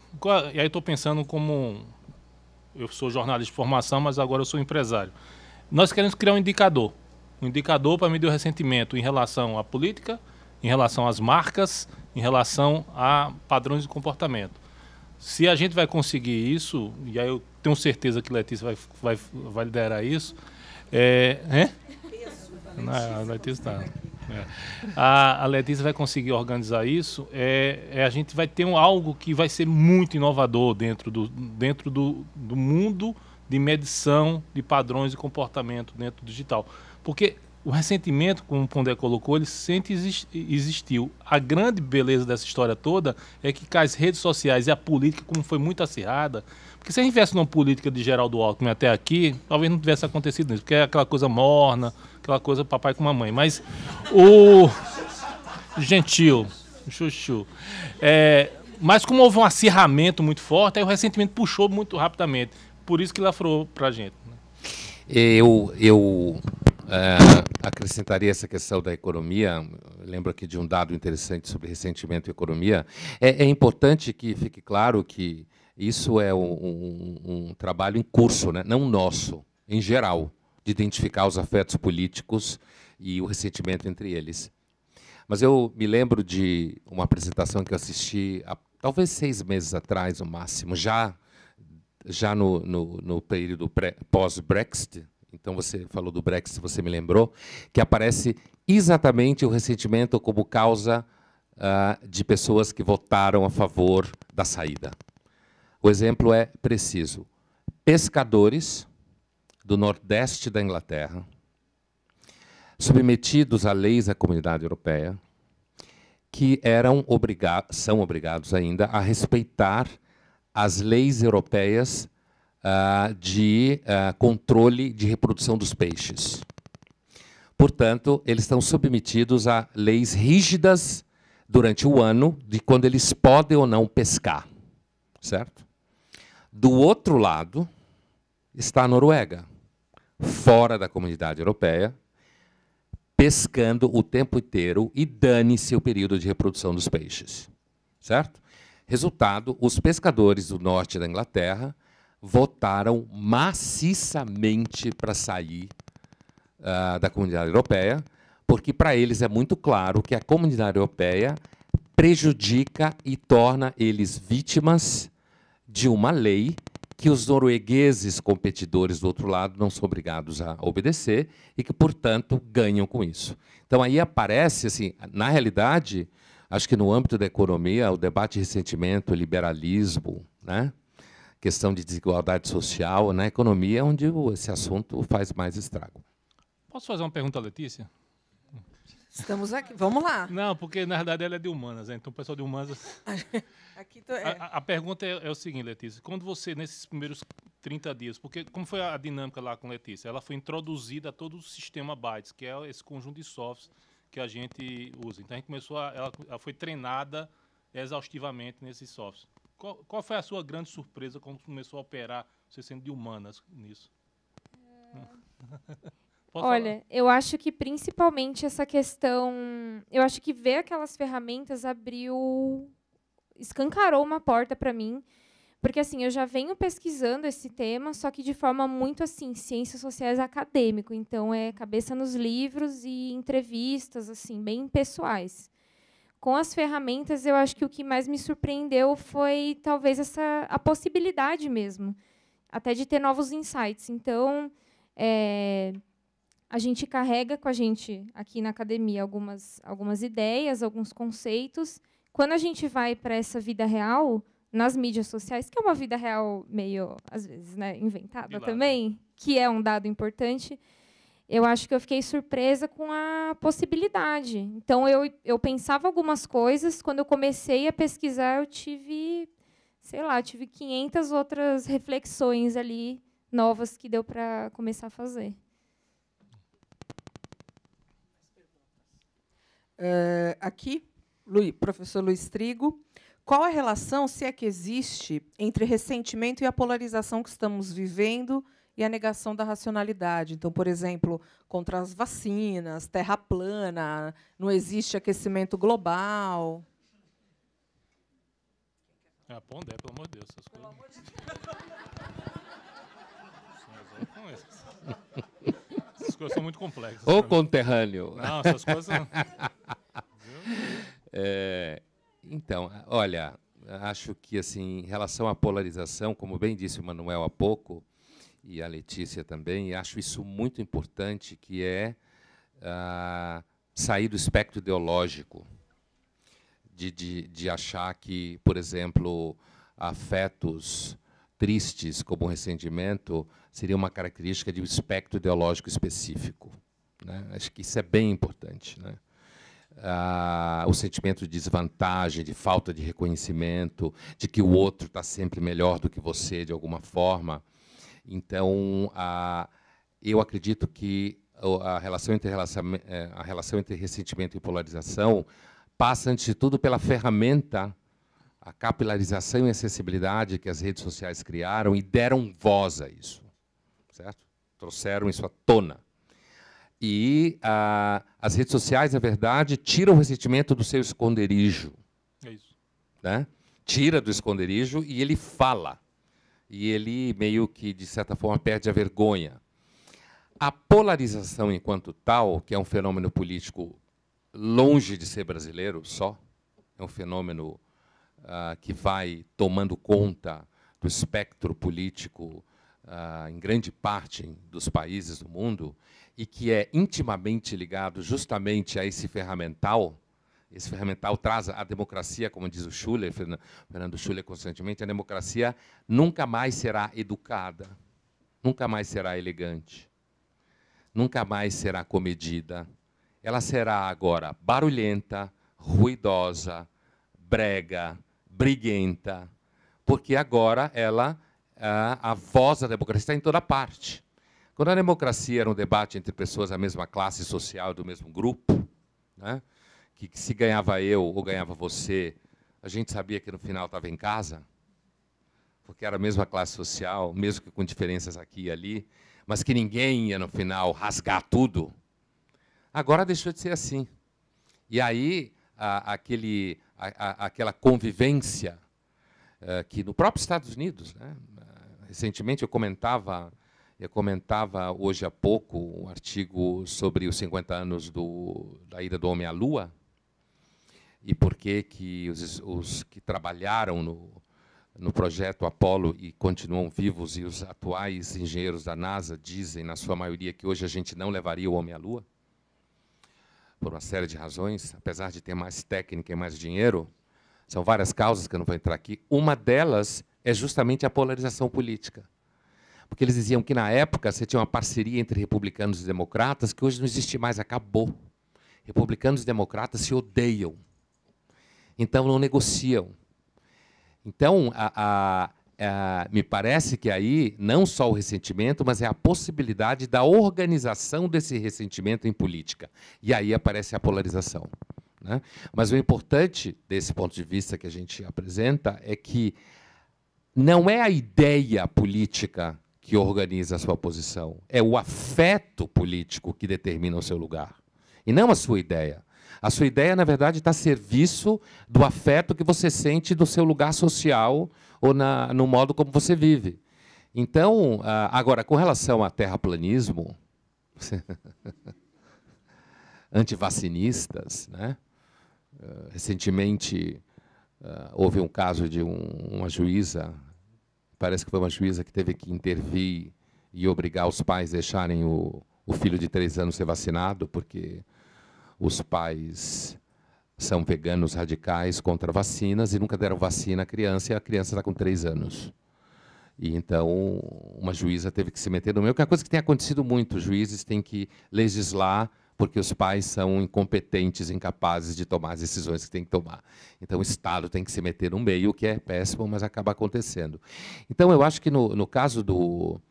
E aí estou pensando como eu sou jornalista de formação, mas agora eu sou empresário. Nós queremos criar um indicador para medir o ressentimento em relação à política, em relação às marcas, em relação a padrões de comportamento. Se a gente vai conseguir isso, e aí eu tenho certeza que Letícia vai liderar isso, a Letícia tá. A Letícia vai conseguir organizar isso. A gente vai ter algo que vai ser muito inovador dentro do mundo de medição de padrões de comportamento dentro do digital. Porque o ressentimento, como o Pondé colocou, ele sempre existiu. A grande beleza dessa história toda é que as redes sociais e a política, como foi muito acirrada, porque se a gente tivesse numa política de Geraldo Alckmin até aqui, talvez não tivesse acontecido isso, porque é aquela coisa morna, aquela coisa papai com mamãe. Mas o gentil, o chuchu. Mas como houve um acirramento muito forte, aí o ressentimento puxou muito rapidamente. Por isso que lafrou para a gente. Eu acrescentaria essa questão da economia. Lembro aqui de um dado interessante sobre ressentimento e economia. É importante que fique claro que isso é um trabalho em curso, né? Não nosso, em geral, de identificar os afetos políticos e o ressentimento entre eles. Mas eu me lembro de uma apresentação que eu assisti há talvez 6 meses atrás, no máximo, já no período pós-Brexit. Então, você falou do Brexit, você me lembrou, que aparece exatamente o ressentimento como causa de pessoas que votaram a favor da saída. O exemplo é preciso. Pescadores do Nordeste da Inglaterra, submetidos a leis da Comunidade Europeia, que são obrigados ainda a respeitar as leis europeias de controle de reprodução dos peixes. Portanto, eles estão submetidos a leis rígidas durante o ano de quando eles podem ou não pescar. Certo? Do outro lado está a Noruega, fora da Comunidade Europeia, pescando o tempo inteiro e dane-se o período de reprodução dos peixes. Certo? Resultado, os pescadores do norte da Inglaterra votaram maciçamente para sair da Comunidade Europeia, porque para eles é muito claro que a Comunidade Europeia prejudica e torna eles vítimas de uma lei que os noruegueses competidores do outro lado não são obrigados a obedecer e que, portanto, ganham com isso. Então, aí aparece, assim, na realidade, acho que no âmbito da economia, o debate de ressentimento, liberalismo, né? Questão de desigualdade social, na economia é onde esse assunto faz mais estrago. Posso fazer uma pergunta à Letícia? Estamos aqui, vamos lá. Não, porque na verdade ela é de humanas, né? Então o pessoal de humanas... A pergunta é o seguinte, Letícia, quando você, nesses primeiros 30 dias, porque como foi a dinâmica lá com Letícia? Ela foi introduzida a todo o sistema Bytes, que é esse conjunto de softwares que a gente usa. Então a gente começou, ela foi treinada exaustivamente nesses softwares. Qual foi a sua grande surpresa quando começou a operar, você sendo de humanas, nisso? Olha, eu acho que principalmente essa questão... Eu acho que ver aquelas ferramentas escancarou uma porta para mim, porque assim, eu já venho pesquisando esse tema, só que de forma muito assim, ciências sociais acadêmico, então é cabeça nos livros e entrevistas assim, bem pessoais. Com as ferramentas, eu acho que o que mais me surpreendeu foi talvez a possibilidade mesmo, até de ter novos insights. Então, a gente carrega com a gente, aqui na academia, algumas ideias, alguns conceitos. Quando a gente vai para essa vida real, nas mídias sociais, que é uma vida real meio, às vezes, né, inventada também, que é um dado importante, eu acho que eu fiquei surpresa com a possibilidade. Então, eu pensava algumas coisas, quando eu comecei a pesquisar, eu tive 500 outras reflexões ali, novas, que deu para começar a fazer. Aqui, professor Luiz Trigo, qual a relação, se é que existe, entre ressentimento e a polarização que estamos vivendo e a negação da racionalidade? Então, por exemplo, contra as vacinas, terra plana, não existe aquecimento global. Pondé, pelo amor de Deus, essas coisas. Essas coisas são muito complexas. Ô, conterrâneo. Não, essas coisas. Então, olha, acho que assim, em relação à polarização, como bem disse o Manuel há pouco, e a Letícia também, acho isso muito importante, que é sair do espectro ideológico, de achar que, por exemplo, afetos tristes, como o ressentimento, seria uma característica de um espectro ideológico específico, né? Acho que isso é bem importante, né? O sentimento de desvantagem, de falta de reconhecimento, de que o outro está sempre melhor do que você, de alguma forma. Então, eu acredito que a relação entre ressentimento e polarização passa, antes de tudo, pela ferramenta, a capilarização e acessibilidade que as redes sociais criaram e deram voz a isso, certo? Trouxeram isso à tona. E as redes sociais, na verdade, tiram o ressentimento do seu esconderijo. É isso. Né? Tira do esconderijo e ele fala. E ele meio que, de certa forma, perde a vergonha. A polarização enquanto tal, que é um fenômeno político longe de ser brasileiro só, é um fenômeno que vai tomando conta do espectro político em grande parte dos países do mundo, e que é intimamente ligado justamente a esse ferramental. Esse ferramental traz a democracia, como diz o Schuller, Fernando Schuller constantemente, a democracia nunca mais será educada, nunca mais será elegante, nunca mais será comedida. Ela será agora barulhenta, ruidosa, brega, briguenta, porque agora a voz da democracia está em toda parte. Quando a democracia era um debate entre pessoas da mesma classe social, do mesmo grupo, né, que se ganhava eu ou ganhava você, a gente sabia que no final estava em casa, porque era a mesma classe social, mesmo que com diferenças aqui e ali, mas que ninguém ia, no final, rasgar tudo. Agora deixou de ser assim. E aí, aquela convivência que no próprio Estados Unidos, né, recentemente eu comentava hoje há pouco um artigo sobre os 50 anos da ida do homem à Lua, e por que os que trabalharam no projeto Apollo e continuam vivos, e os atuais engenheiros da NASA dizem, na sua maioria, que hoje a gente não levaria o homem à Lua, por uma série de razões, apesar de ter mais técnica e mais dinheiro. São várias causas que eu não vou entrar aqui. Uma delas é justamente a polarização política. Porque eles diziam que, na época, você tinha uma parceria entre republicanos e democratas que hoje não existe mais, acabou. Republicanos e democratas se odeiam. Então, não negociam. Então, me parece que aí, não só o ressentimento, mas é a possibilidade da organização desse ressentimento em política. E aí aparece a polarização, né? Mas o importante, desse ponto de vista que a gente apresenta, é que não é a ideia política que organiza a sua posição, é o afeto político que determina o seu lugar, e não a sua ideia. A sua ideia, na verdade, está a serviço do afeto que você sente do seu lugar social ou no modo como você vive. Então, agora, com relação a terraplanismo, antivacinistas, né? Recentemente, houve um caso de uma juíza, parece que foi uma juíza que teve que intervir e obrigar os pais a deixarem o filho de 3 anos ser vacinado, porque os pais são veganos radicais contra vacinas e nunca deram vacina à criança, e a criança está com 3 anos. E então, uma juíza teve que se meter no meio, que é uma coisa que tem acontecido muito. Os juízes têm que legislar porque os pais são incompetentes, incapazes de tomar as decisões que têm que tomar. Então, o Estado tem que se meter no meio, o que é péssimo, mas acaba acontecendo. Então, eu acho que no caso do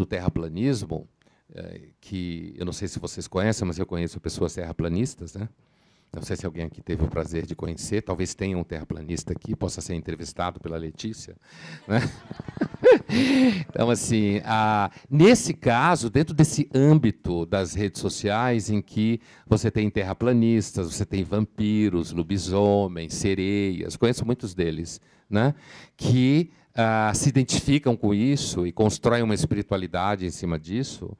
terraplanismo, que eu não sei se vocês conhecem, mas eu conheço pessoas terraplanistas, né? Não sei se alguém aqui teve o prazer de conhecer, talvez tenha um terraplanista aqui, possa ser entrevistado pela Letícia, né? Então, assim, nesse caso, dentro desse âmbito das redes sociais, em que você tem terraplanistas, você tem vampiros, lobisomens, sereias, conheço muitos deles, né, que se identificam com isso e constroem uma espiritualidade em cima disso.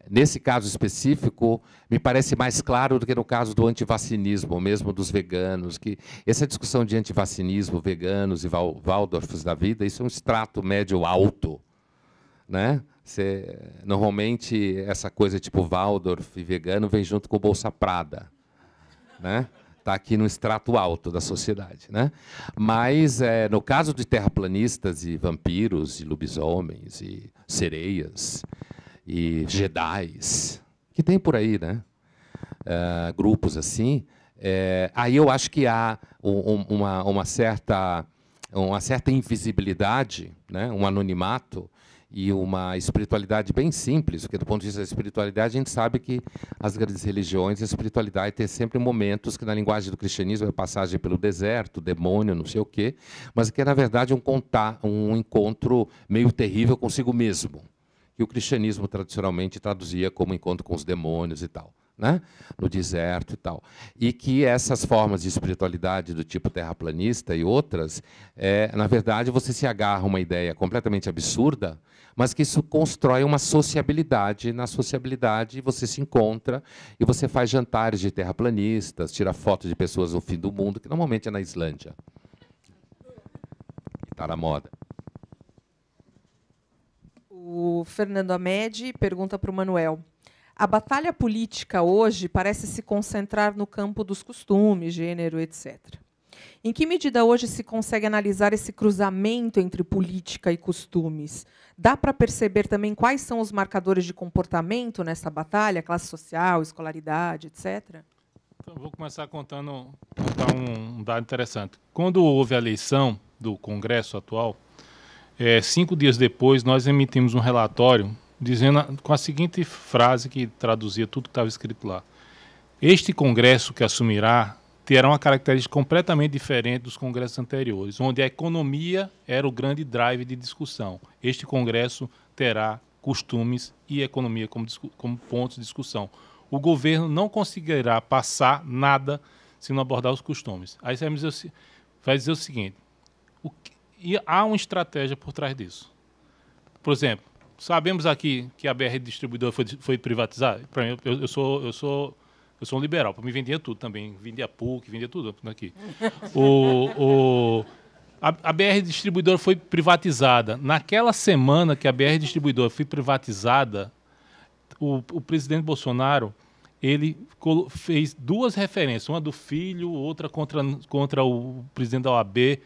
Nesse caso específico, me parece mais claro do que no caso do antivacinismo, mesmo dos veganos, que essa discussão de antivacinismo, veganos e Waldorfs da vida, isso é um extrato médio-alto, né? Normalmente, essa coisa tipo Waldorf e vegano vem junto com o Bolsa Prada, né? Está aqui no extrato alto da sociedade, né? Mas, no caso de terraplanistas e vampiros, e lobisomens, e sereias, e jedis, que tem por aí, né? Grupos assim, aí eu acho que há uma certa invisibilidade, né? Um anonimato e uma espiritualidade bem simples, porque do ponto de vista da espiritualidade a gente sabe que as grandes religiões, a espiritualidade tem sempre momentos que na linguagem do cristianismo é passagem pelo deserto, demônio, não sei o quê, mas que é na verdade um encontro meio terrível consigo mesmo, que o cristianismo tradicionalmente traduzia como encontro com os demônios e tal, né? No deserto e tal. E que essas formas de espiritualidade do tipo terraplanista e outras, na verdade, você se agarra a uma ideia completamente absurda, mas que isso constrói uma sociabilidade. Na sociabilidade, você se encontra e você faz jantares de terraplanistas, tira fotos de pessoas no fim do mundo, que normalmente é na Islândia. Está na moda. O Fernando Amedi pergunta para o Manuel: a batalha política hoje parece se concentrar no campo dos costumes, gênero, etc. Em que medida hoje se consegue analisar esse cruzamento entre política e costumes? Dá para perceber também quais são os marcadores de comportamento nessa batalha, classe social, escolaridade, etc.? Então, vou começar contar um dado interessante. Quando houve a eleição do Congresso atual, 5 dias depois, nós emitimos um relatório dizendo com a seguinte frase que traduzia tudo que estava escrito lá: este Congresso que assumirá terá uma característica completamente diferente dos congressos anteriores, onde a economia era o grande drive de discussão. Este Congresso terá costumes e economia como pontos de discussão. O governo não conseguirá passar nada se não abordar os costumes. Aí você vai dizer o seguinte: e há uma estratégia por trás disso. Por exemplo, sabemos aqui que a BR Distribuidora foi privatizada. Para mim, eu sou um liberal. Para mim, vendia tudo também. Vendia PUC, vendia tudo aqui. A BR Distribuidora foi privatizada. Naquela semana que a BR Distribuidora foi privatizada, o presidente Bolsonaro ele fez 2 referências, uma do filho, outra contra o presidente da OAB.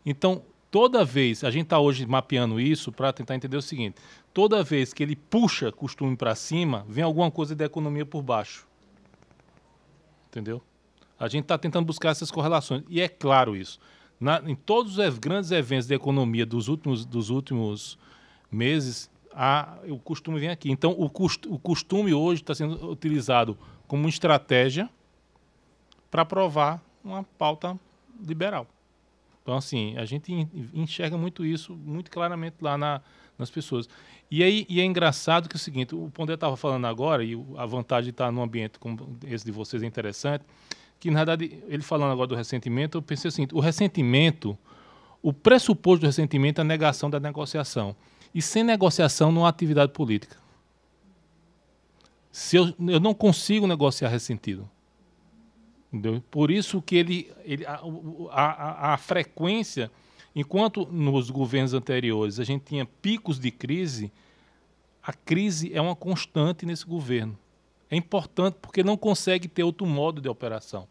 Então, toda vez, a gente está hoje mapeando isso para tentar entender o seguinte: toda vez que ele puxa costume para cima, vem alguma coisa da economia por baixo. Entendeu? A gente está tentando buscar essas correlações. E é claro isso. Em todos os grandes eventos de economia dos últimos meses, o costume vem aqui. Então, o costume hoje está sendo utilizado como uma estratégia para aprovar uma pauta liberal. Então, assim, a gente enxerga muito isso, muito claramente lá nas pessoas. E é engraçado que é o seguinte: o Pondé estava falando agora, e a vantagem de estar num ambiente como esse de vocês é interessante, que, na verdade, ele falando agora do ressentimento, eu pensei assim: o ressentimento, o pressuposto do ressentimento é a negação da negociação. E sem negociação não há atividade política. Se eu não consigo negociar ressentido. Entendeu? Por isso que a frequência, enquanto nos governos anteriores a gente tinha picos de crise, a crise é uma constante nesse governo. É importante porque não consegue ter outro modo de operação.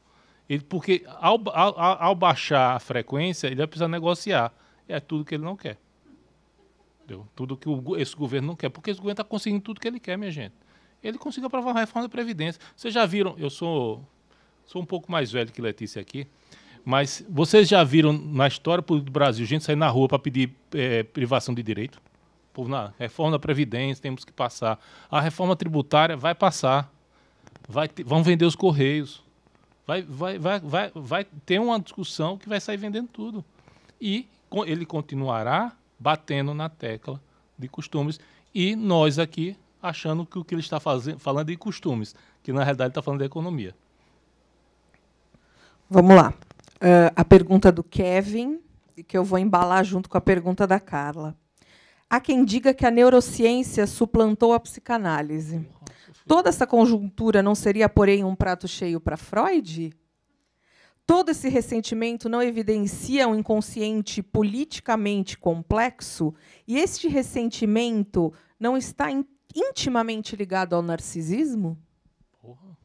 Porque ao baixar a frequência, ele vai precisar negociar. É tudo que ele não quer. Entendeu? Tudo que esse governo não quer. Porque esse governo está conseguindo tudo que ele quer, minha gente. Ele conseguiu aprovar uma reforma da Previdência. Vocês já viram, eu sou um pouco mais velho que Letícia aqui, mas vocês já viram na história do Brasil gente sair na rua para pedir privação de direito? Na reforma da Previdência temos que passar. A reforma tributária vai passar. Vão vender os Correios. vai ter uma discussão que vai sair vendendo tudo. E ele continuará batendo na tecla de costumes. E nós aqui achando que o que ele está falando é de costumes, que na realidade ele está falando de economia. Vamos lá. A pergunta do Kevin, que eu vou embalar junto com a pergunta da Carla. Há quem diga que a neurociência suplantou a psicanálise. Toda essa conjuntura não seria, porém, um prato cheio para Freud? Todo esse ressentimento não evidencia um inconsciente politicamente complexo? E este ressentimento não está intimamente ligado ao narcisismo? Porra.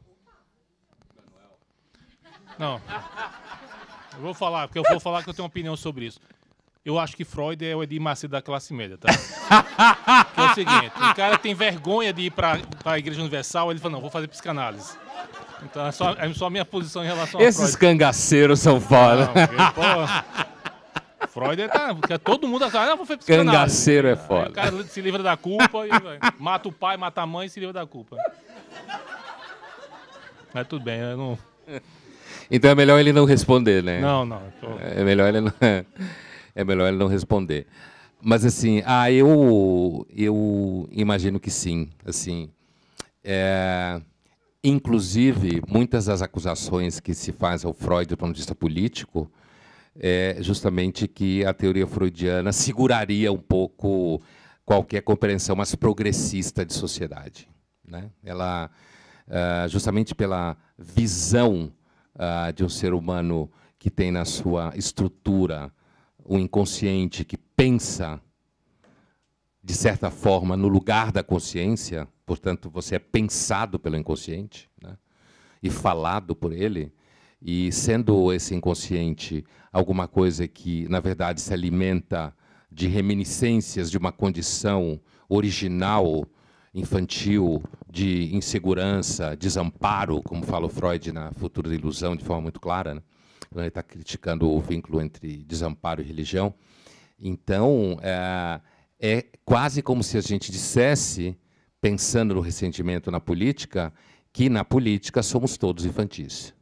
Não. Eu vou falar que eu tenho uma opinião sobre isso. Eu acho que Freud é o Edir Macedo da classe média, tá? Que é o seguinte, o cara tem vergonha de ir para a Igreja Universal, ele fala, não, vou fazer psicanálise. Então é só a minha posição em relação a Freud. Esses cangaceiros são foda. Não, porque, Freud porque todo mundo fala, não, vou fazer psicanálise. Cangaceiro é foda. Aí o cara se livra da culpa e mata o pai, mata a mãe e se livra da culpa. Mas tudo bem, eu não... Então é melhor ele não responder, né? Não. É melhor ele não responder. Mas assim, eu imagino que sim. Assim, inclusive, muitas das acusações que se faz ao Freud do ponto de vista político é justamente que a teoria freudiana seguraria um pouco qualquer compreensão mais progressista de sociedade, né? Ela, justamente pela visão de um ser humano que tem na sua estrutura um inconsciente que pensa, de certa forma, no lugar da consciência, portanto, você é pensado pelo inconsciente, né? E falado por ele, e sendo esse inconsciente alguma coisa que, na verdade, se alimenta de reminiscências de uma condição original, infantil, de insegurança, desamparo, como fala o Freud na Futuro da Ilusão, de forma muito clara, né? Quando ele está criticando o vínculo entre desamparo e religião. Então, é quase como se a gente dissesse, pensando no ressentimento na política, que na política somos todos infantis,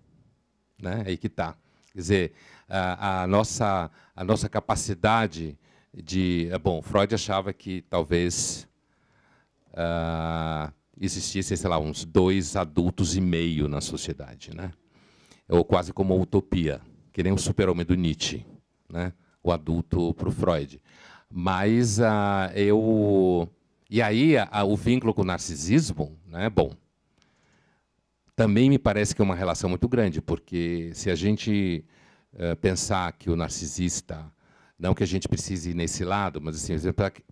né? Aí que está. Quer dizer, a nossa capacidade de... Bom, Freud achava que talvez existissem, sei lá, uns 2,5 adultos na sociedade, né? Ou quase como uma utopia, que nem o super-homem do Nietzsche, né? O adulto para o Freud. Mas e aí o vínculo com o narcisismo, né? Bom, também me parece que é uma relação muito grande, porque se a gente pensar que o narcisista, não que a gente precise ir nesse lado, mas assim,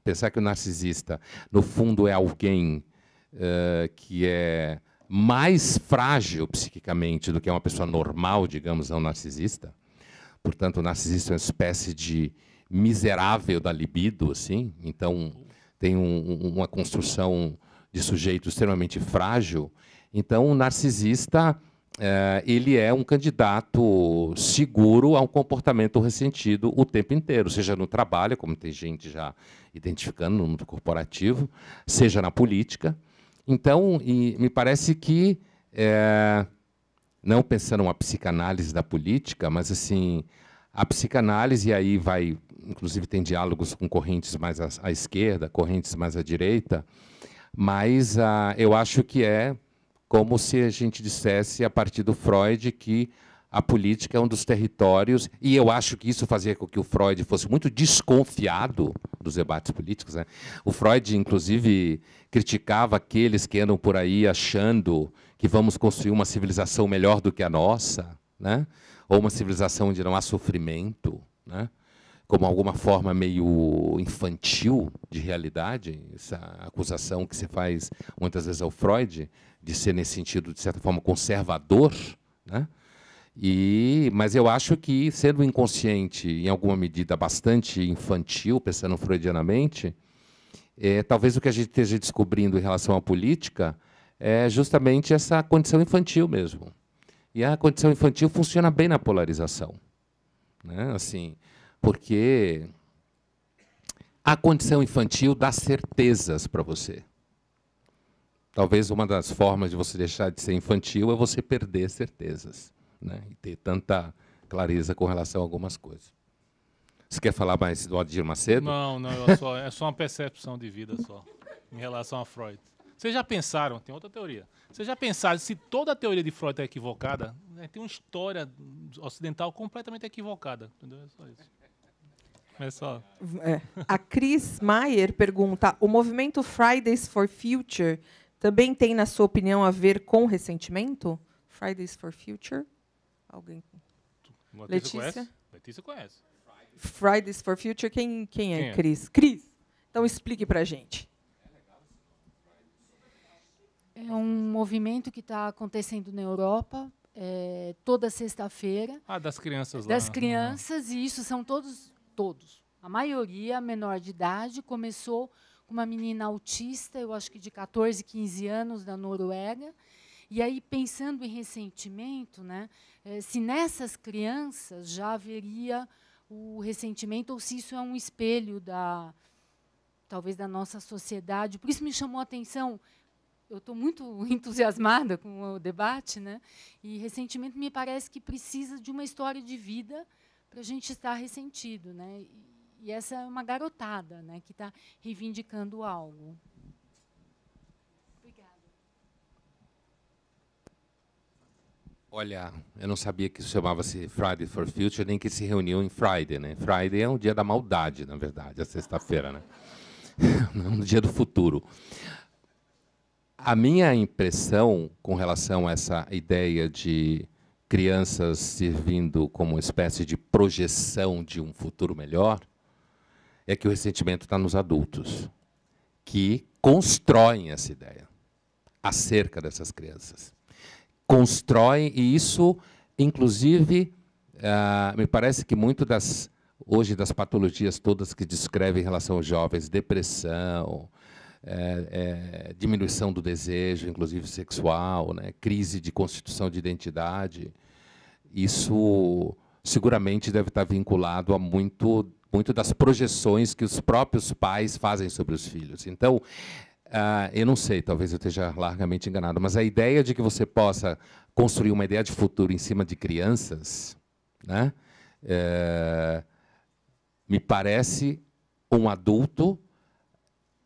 pensar que o narcisista, no fundo, é alguém que é mais frágil psiquicamente do que uma pessoa normal, digamos, não narcisista. Portanto, o narcisista é uma espécie de miserável da libido, assim. Então, tem uma construção de sujeito extremamente frágil. Então, o narcisista ele é um candidato seguro a um comportamento ressentido o tempo inteiro, seja no trabalho, como tem gente já identificando no mundo corporativo, seja na política. Então, me parece que, não pensando uma psicanálise da política, mas assim, a psicanálise, e aí vai, inclusive tem diálogos com correntes mais à esquerda, correntes mais à direita, mas eu acho que é como se a gente dissesse, a partir do Freud, que a política é um dos territórios, e eu acho que isso fazia com que o Freud fosse muito desconfiado dos debates políticos, né? O Freud, inclusive, criticava aqueles que andam por aí achando que vamos construir uma civilização melhor do que a nossa, né? Ou uma civilização onde não há sofrimento, né? Como alguma forma meio infantil de realidade, essa acusação que se faz muitas vezes ao Freud, de ser, nesse sentido, de certa forma, conservador, né? Mas eu acho que, sendo inconsciente, em alguma medida, bastante infantil, pensando freudianamente, talvez o que a gente esteja descobrindo em relação à política é justamente essa condição infantil mesmo. E a condição infantil funciona bem na polarização, né? Assim, porque a condição infantil dá certezas para você. Talvez uma das formas de você deixar de ser infantil é você perder certezas, né, e ter tanta clareza com relação a algumas coisas. Você quer falar mais do Adir Macedo? Não, é só uma percepção de vida só, em relação a Freud. Vocês já pensaram, tem outra teoria, vocês já pensaram se toda a teoria de Freud é equivocada? Né, tem uma história ocidental completamente equivocada, entendeu? É só isso. É só. A Cris Maier pergunta, o movimento Fridays for Future também tem, na sua opinião, a ver com ressentimento? Fridays for Future? Alguém? Letícia? Letícia conhece. Fridays for Future, quem é, Cris? Cris, então explique para a gente. É um movimento que está acontecendo na Europa toda sexta-feira. Das crianças lá. Das crianças, e isso são todos. A maioria, menor de idade, começou com uma menina autista, eu acho que de 14, 15 anos, da Noruega. E aí, pensando em ressentimento, né, se nessas crianças já haveria o ressentimento, ou se isso é um espelho talvez da nossa sociedade. Por isso me chamou a atenção. Eu estou muito entusiasmada com o debate, né? E ressentimento me parece que precisa de uma história de vida para a gente estar ressentido, né? E essa é uma garotada, né, que está reivindicando algo. Obrigada. Olha, eu não sabia que isso chamava-se Friday for Future, nem que se reuniam em Friday, né? Friday é um dia da maldade, na verdade, a sexta-feira, né? Um dia do futuro. A minha impressão com relação a essa ideia de crianças servindo como uma espécie de projeção de um futuro melhor é que o ressentimento está nos adultos, que constroem essa ideia acerca dessas crianças. Constroem, e isso, inclusive, me parece que muito hoje das patologias todas que descrevem em relação aos jovens, depressão, diminuição do desejo, inclusive sexual, né, crise de constituição de identidade, isso seguramente deve estar vinculado a muito das projeções que os próprios pais fazem sobre os filhos. Então, eu não sei, talvez eu esteja largamente enganado, mas a ideia de que você possa construir uma ideia de futuro em cima de crianças, né, me parece um adulto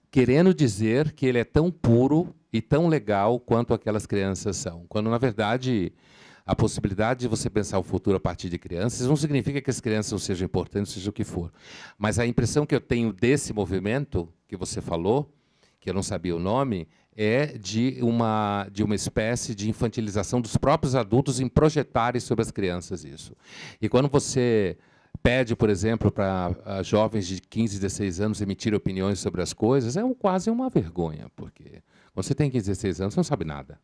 querendo dizer que ele é tão puro e tão legal quanto aquelas crianças são. Quando, na verdade, a possibilidade de você pensar o futuro a partir de crianças não significa que as crianças não sejam importantes, seja o que for. Mas a impressão que eu tenho desse movimento que você falou, que eu não sabia o nome, é de uma espécie de infantilização dos próprios adultos em projetarem sobre as crianças isso. E quando você pede, por exemplo, para jovens de 15, 16 anos emitirem opiniões sobre as coisas, é quase uma vergonha, porque quando você tem 15, 16 anos, você não sabe nada.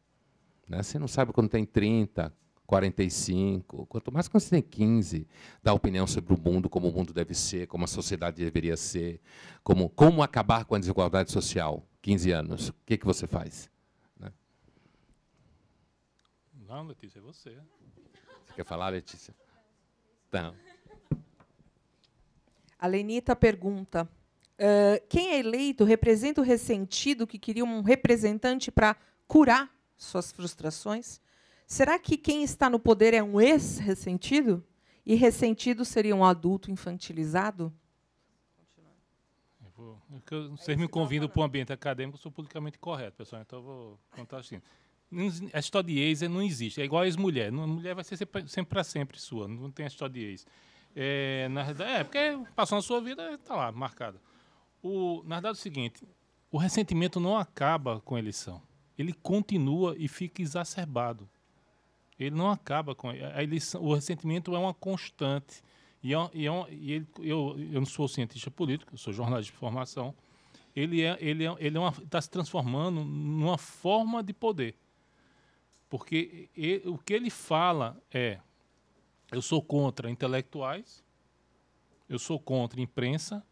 Né? Você não sabe quando tem 30, 45, quanto mais quando você tem 15, dar opinião sobre o mundo, como o mundo deve ser, como a sociedade deveria ser, como acabar com a desigualdade social. 15 anos, o que você faz? Né? Não, Letícia, é você. Você quer falar, Letícia? Então. A Lenita pergunta, quem é eleito representa o ressentido que queria um representante para curar suas frustrações? Será que quem está no poder é um ex-ressentido? E ressentido seria um adulto infantilizado? Vocês me convidam para o ambiente acadêmico, eu sou politicamente correto, pessoal, então eu vou contar assim. A história de ex não existe, é igual a ex-mulher. A mulher vai ser sempre para sempre sua, não tem a história de ex. Na verdade, porque passou na sua vida, está lá, marcada. Na verdade é o seguinte, o ressentimento não acaba com a eleição. Ele continua e fica exacerbado. Ele não acaba com a eleição. O ressentimento é uma constante. Eu não sou cientista político, eu sou jornalista de formação. Ele está se transformando numa forma de poder. Porque o que ele fala é: eu sou contra intelectuais, eu sou contra imprensa,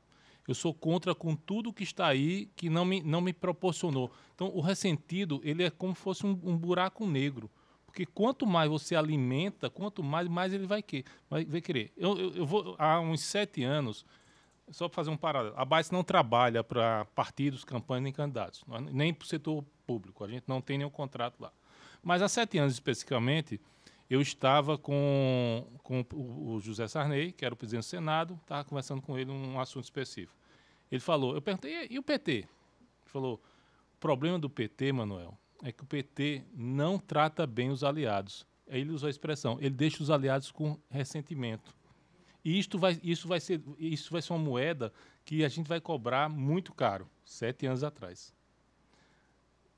eu sou contra com tudo que está aí que não me proporcionou. Então, o ressentido ele é como se fosse um buraco negro. Porque quanto mais você alimenta, quanto mais ele vai querer. Eu vou, há uns 7 anos, só para fazer um paralelo, a BAIS não trabalha para partidos, campanhas, nem candidatos, nem para o setor público. A gente não tem nenhum contrato lá. Mas há 7 anos, especificamente, eu estava com o José Sarney, que era o presidente do Senado, estava conversando com ele um assunto específico. Ele falou, eu perguntei, e o PT? Ele falou, o problema do PT, Manuel, é que o PT não trata bem os aliados. Aí ele usou a expressão, ele deixa os aliados com ressentimento. E isso vai ser uma moeda que a gente vai cobrar muito caro, 7 anos atrás.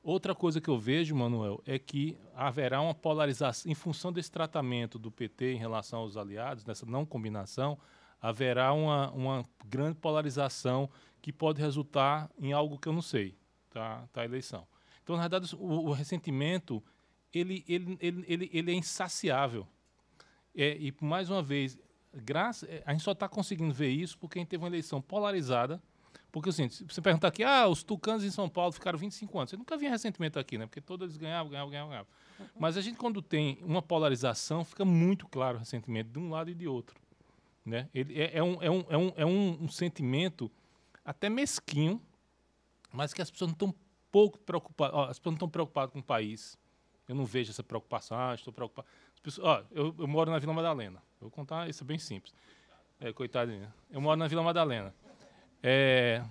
Outra coisa que eu vejo, Manuel, é que haverá uma polarização, em função desse tratamento do PT em relação aos aliados, dessa não combinação, haverá uma grande polarização que pode resultar em algo que eu não sei, tá a eleição. Então, na verdade, o ressentimento ele é insaciável. E, mais uma vez, a gente só está conseguindo ver isso porque a gente teve uma eleição polarizada. Porque, assim, se você perguntar aqui, os tucanos em São Paulo ficaram 25 anos. Você nunca via ressentimento aqui, né? Porque todos eles ganhavam. Mas a gente, quando tem uma polarização, fica muito claro o ressentimento de um lado e de outro. Né? Ele é um sentimento até mesquinho, mas que as pessoas não estão pouco preocupadas. As pessoas não estão preocupadas com o país. Eu não vejo essa preocupação. Estou preocupado. As pessoas, eu moro na Vila Madalena. Eu vou contar, isso é bem simples. Coitadinha. Eu moro na Vila Madalena.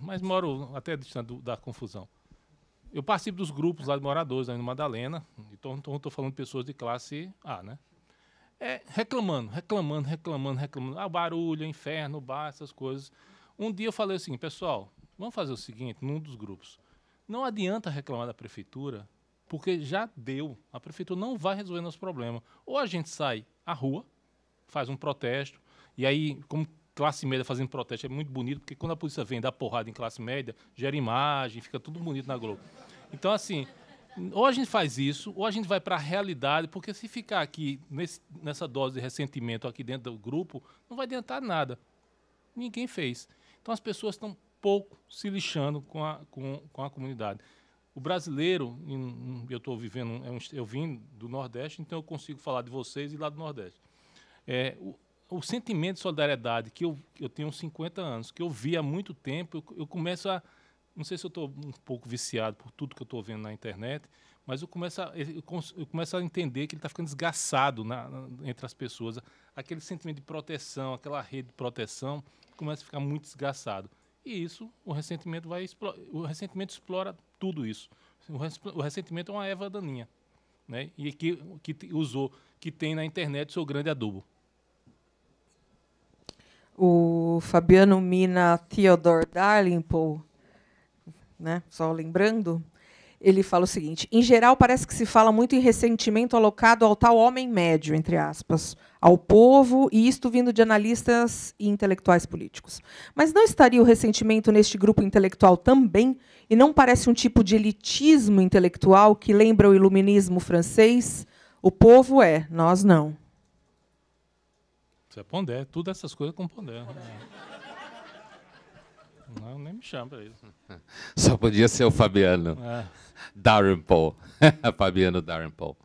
Mas moro até distante da confusão. Eu participo dos grupos lá de moradores, na Madalena, então estou falando de pessoas de classe A, né? Reclamando. Barulho, inferno, bar, essas coisas. Um dia eu falei assim, pessoal, vamos fazer o seguinte, num dos grupos. Não adianta reclamar da prefeitura, porque já deu. A prefeitura não vai resolver nosso problema. Ou a gente sai à rua, faz um protesto, e aí, como classe média fazendo protesto é muito bonito, porque quando a polícia vem dar porrada em classe média, gera imagem, fica tudo bonito na Globo. Então, assim, ou a gente faz isso, ou a gente vai para a realidade, porque se ficar aqui nessa dose de ressentimento aqui dentro do grupo, não vai adiantar nada. Ninguém fez. Então, as pessoas estão pouco se lixando com a comunidade. O brasileiro, eu estou vivendo, eu vim do Nordeste, então eu consigo falar de vocês e lá do Nordeste. O sentimento de solidariedade que eu tenho 50 anos, que eu vi há muito tempo, eu começo a... Não sei se eu estou um pouco viciado por tudo que eu estou vendo na internet, mas eu começo a entender que ele está ficando desgastado entre as pessoas. Aquele sentimento de proteção, aquela rede de proteção, começa a ficar muito desgastado. E isso, o ressentimento explora tudo isso. O ressentimento é uma erva daninha, né? E que tem na internet o seu grande adubo. O Fabiano Mina Theodore Dalrymple, né, só lembrando, ele fala o seguinte, em geral parece que se fala muito em ressentimento alocado ao tal homem médio, entre aspas, ao povo, e isto vindo de analistas e intelectuais políticos. Mas não estaria o ressentimento neste grupo intelectual também, e não parece um tipo de elitismo intelectual que lembra o iluminismo francês? O povo nós não. Isso é Pondé, tudo essas coisas com Pondé. Não, nem me chama para isso. Só podia ser o Fabiano Dalrymple. Fabiano Dalrymple.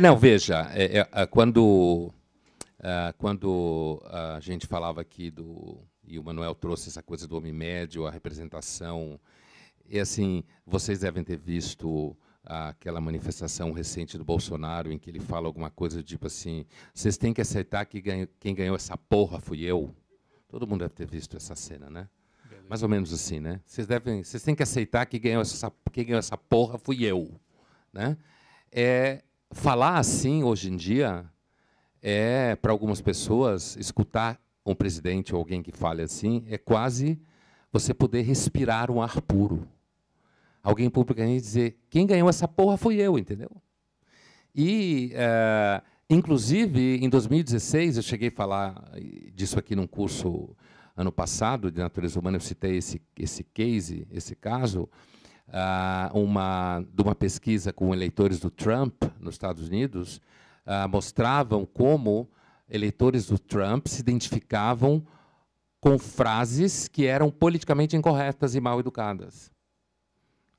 Não, veja, quando a gente falava aqui e o Manuel trouxe essa coisa do homem médio, a representação, assim, vocês devem ter visto aquela manifestação recente do Bolsonaro, em que ele fala alguma coisa tipo assim, vocês têm que aceitar que quem ganhou essa porra fui eu. Todo mundo deve ter visto essa cena, né? Beleza. Mais ou menos assim, né? Vocês têm que aceitar que quem ganhou essa porra fui eu. Né? Falar assim, hoje em dia, para algumas pessoas, escutar um presidente ou alguém que fale assim, é quase você poder respirar um ar puro. Alguém publicamente dizer, quem ganhou essa porra fui eu, entendeu? E, inclusive, em 2016, eu cheguei a falar disso aqui num curso ano passado, de natureza humana, eu citei esse caso, de uma pesquisa com eleitores do Trump, nos Estados Unidos, mostravam como eleitores do Trump se identificavam com frases que eram politicamente incorretas e mal educadas.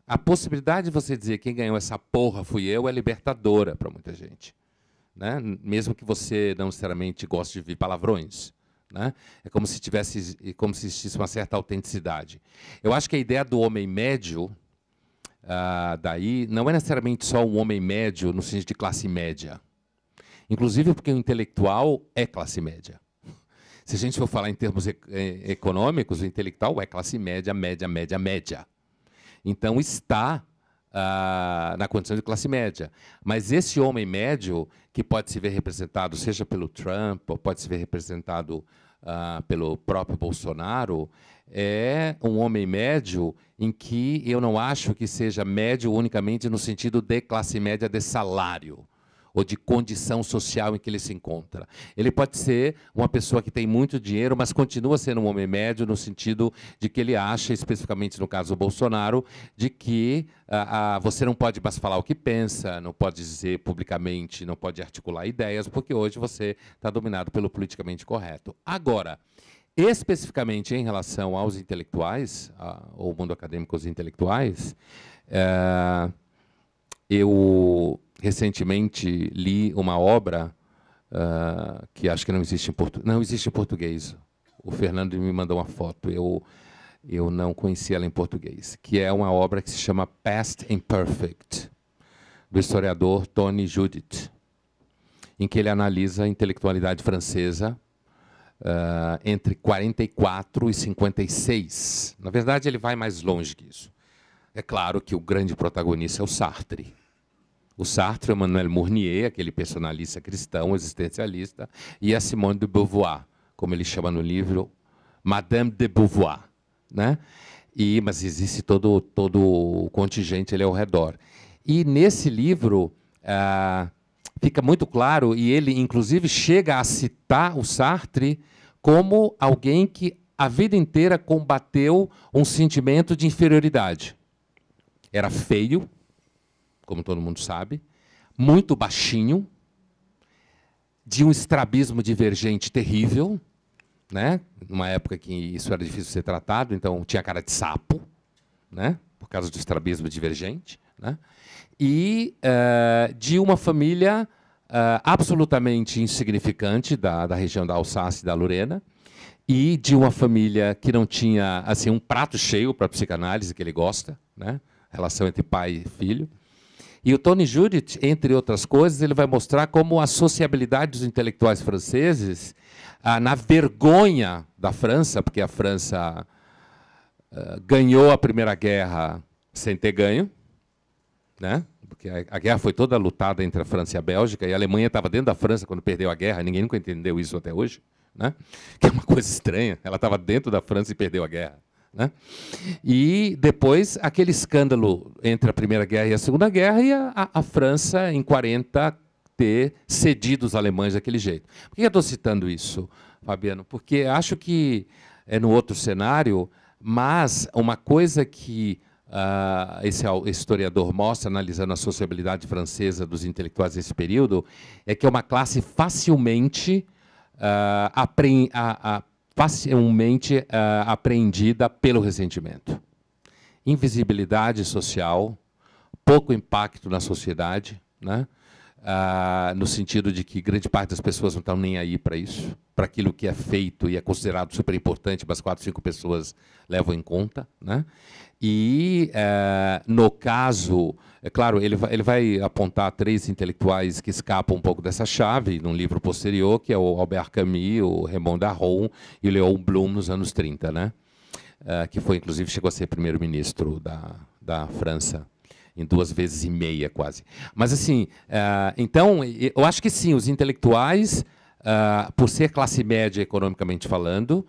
A possibilidade de você dizer quem ganhou essa porra fui eu é libertadora para muita gente. Né? Mesmo que você não necessariamente goste de ouvir palavrões. Né? É como se existisse uma certa autenticidade. Eu acho que a ideia do homem médio, daí, não é necessariamente só um homem médio no sentido de classe média. Inclusive porque o intelectual é classe média. Se a gente for falar em termos econômicos, o intelectual é classe média, média, média, média. Então, está na condição de classe média. Mas esse homem médio, que pode se ver representado, seja pelo Trump, ou pode se ver representado pelo próprio Bolsonaro, é um homem médio em que eu não acho que seja médio unicamente no sentido de classe média de salário, ou de condição social em que ele se encontra. Ele pode ser uma pessoa que tem muito dinheiro, mas continua sendo um homem médio no sentido de que ele acha, especificamente no caso do Bolsonaro, de que você não pode mais falar o que pensa, não pode dizer publicamente, não pode articular ideias, porque hoje você está dominado pelo politicamente correto. Agora, especificamente em relação aos intelectuais, ao mundo acadêmico aos intelectuais, eu recentemente li uma obra que acho que não existe em português. Não existe em português. O Fernando me mandou uma foto. Eu não conhecia ela em português. Que é uma obra que se chama Past Imperfect, do historiador Tony Judt, em que ele analisa a intelectualidade francesa entre 44 e 56. Na verdade, ele vai mais longe que isso. É claro que o grande protagonista é o Sartre. O Sartre é o Emmanuel Mounier, aquele personalista cristão, existencialista, e a Simone de Beauvoir, como ele chama no livro, Madame de Beauvoir, né? Mas existe todo o contingente ali ao redor. E nesse livro fica muito claro, e ele inclusive chega a citar o Sartre como alguém que a vida inteira combateu um sentimento de inferioridade. Era feio, como todo mundo sabe, muito baixinho, de um estrabismo divergente terrível, né? Numa época que isso era difícil de ser tratado, então tinha cara de sapo, né? Por causa do estrabismo divergente, né? E de uma família absolutamente insignificante da região da Alsácia e da Lorena, e de uma família que não tinha assim um prato cheio para a psicanálise que ele gosta, né? Relação entre pai e filho. E o Tony Judt, entre outras coisas, ele vai mostrar como a sociabilidade dos intelectuais franceses, na vergonha da França, porque a França ganhou a Primeira Guerra sem ter ganho, né? Porque a guerra foi toda lutada entre a França e a Bélgica, e a Alemanha estava dentro da França quando perdeu a guerra, ninguém nunca entendeu isso até hoje, né? Que é uma coisa estranha, ela estava dentro da França e perdeu a guerra. Né? E depois aquele escândalo entre a Primeira Guerra e a Segunda Guerra e a França, em 40, ter cedido os alemães daquele jeito. Por que eu estou citando isso, Fabiano? Porque acho que é no outro cenário, mas uma coisa que esse historiador mostra, analisando a sociabilidade francesa dos intelectuais desse período, é que é uma classe facilmente apreendida pelo ressentimento. Invisibilidade social, pouco impacto na sociedade, né? No sentido de que grande parte das pessoas não estão nem aí para isso, para aquilo que é feito e é considerado super importante, mas 4, 5 pessoas levam em conta, né? E, no caso, é claro, ele vai apontar 3 intelectuais que escapam um pouco dessa chave, num livro posterior, que é o Albert Camus, o Raymond Aron e o Léon Blum, nos anos 30, né? Que foi, inclusive, chegou a ser primeiro-ministro da França, em 2 vezes e meia, quase. Mas, assim, então, eu acho que sim, os intelectuais, por ser classe média economicamente falando,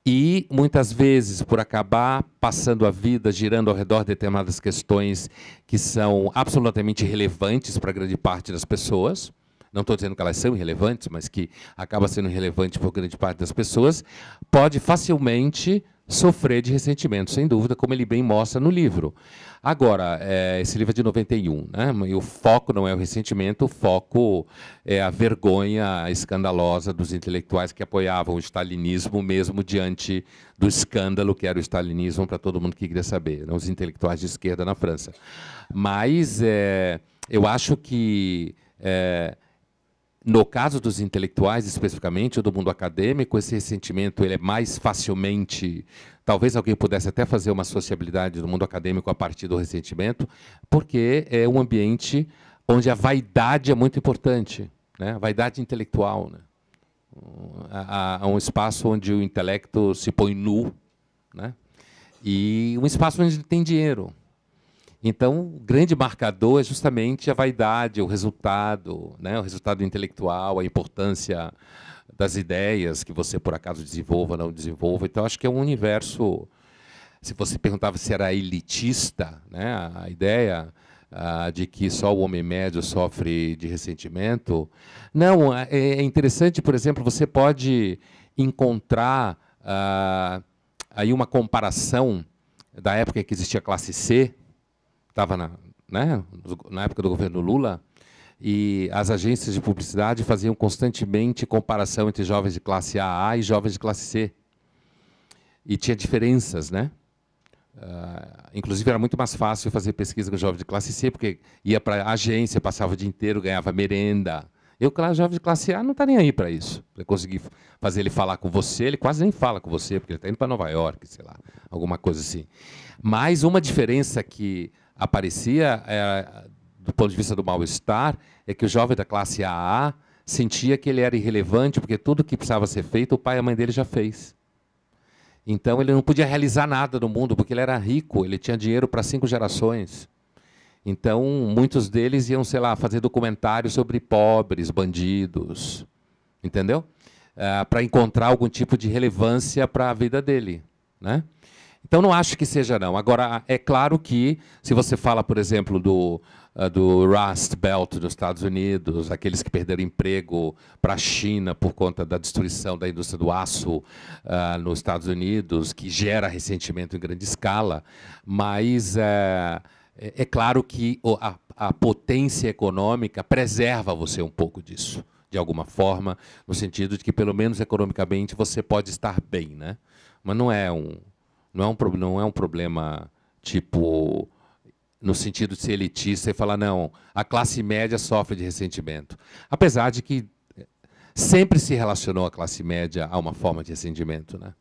e, muitas vezes, por acabar passando a vida girando ao redor de determinadas questões que são absolutamente relevantes para grande parte das pessoas, não estou dizendo que elas são irrelevantes, mas que acaba sendo irrelevante por grande parte das pessoas, pode facilmente sofrer de ressentimento, sem dúvida, como ele bem mostra no livro. Agora, esse livro é de 91, né? E o foco não é o ressentimento, o foco é a vergonha escandalosa dos intelectuais que apoiavam o stalinismo, mesmo diante do escândalo que era o stalinismo para todo mundo que queria saber, né? Os intelectuais de esquerda na França. Mas eu acho que, no caso dos intelectuais, especificamente, ou do mundo acadêmico, esse ressentimento ele é mais facilmente... Talvez alguém pudesse até fazer uma sociabilidade do mundo acadêmico a partir do ressentimento, porque é um ambiente onde a vaidade é muito importante, né? A vaidade intelectual, né? Há um espaço onde o intelecto se põe nu, né? E um espaço onde tem dinheiro. Então, o grande marcador é justamente a vaidade, o resultado, né? O resultado intelectual, a importância das ideias que você, por acaso, desenvolva ou não desenvolva. Então, acho que é um universo... Se você perguntava se era elitista, né? A ideia de que só o homem médio sofre de ressentimento. Não, é interessante, por exemplo, você pode encontrar aí uma comparação da época em que existia a classe C, estava na época do governo Lula, e as agências de publicidade faziam constantemente comparação entre jovens de classe AA e jovens de classe C. E tinha diferenças, né? Inclusive, era muito mais fácil fazer pesquisa com jovem de classe C, porque ia para a agência, passava o dia inteiro, ganhava merenda. Eu, claro, jovem de classe A, não está nem aí para isso. Para conseguir fazer ele falar com você, ele quase nem fala com você, porque ele está indo para Nova York, sei lá, alguma coisa assim. Mas uma diferença que aparecia, do ponto de vista do mal-estar, é que o jovem da classe AA sentia que ele era irrelevante, porque tudo que precisava ser feito, o pai e a mãe dele já fez. Então, ele não podia realizar nada no mundo, porque ele era rico, ele tinha dinheiro para 5 gerações. Então, muitos deles iam, sei lá, fazer documentários sobre pobres, bandidos, entendeu? Para encontrar algum tipo de relevância para a vida dele, né? Então, não acho que seja, não. Agora, é claro que, se você fala, por exemplo, do Rust Belt dos Estados Unidos, aqueles que perderam emprego para a China por conta da destruição da indústria do aço nos Estados Unidos, que gera ressentimento em grande escala, mas é claro que a potência econômica preserva você um pouco disso, de alguma forma, no sentido de que, pelo menos economicamente, você pode estar bem, né? Mas não é um problema tipo, no sentido de ser elitista e falar, não, a classe média sofre de ressentimento. Apesar de que sempre se relacionou a classe média a uma forma de ressentimento, né?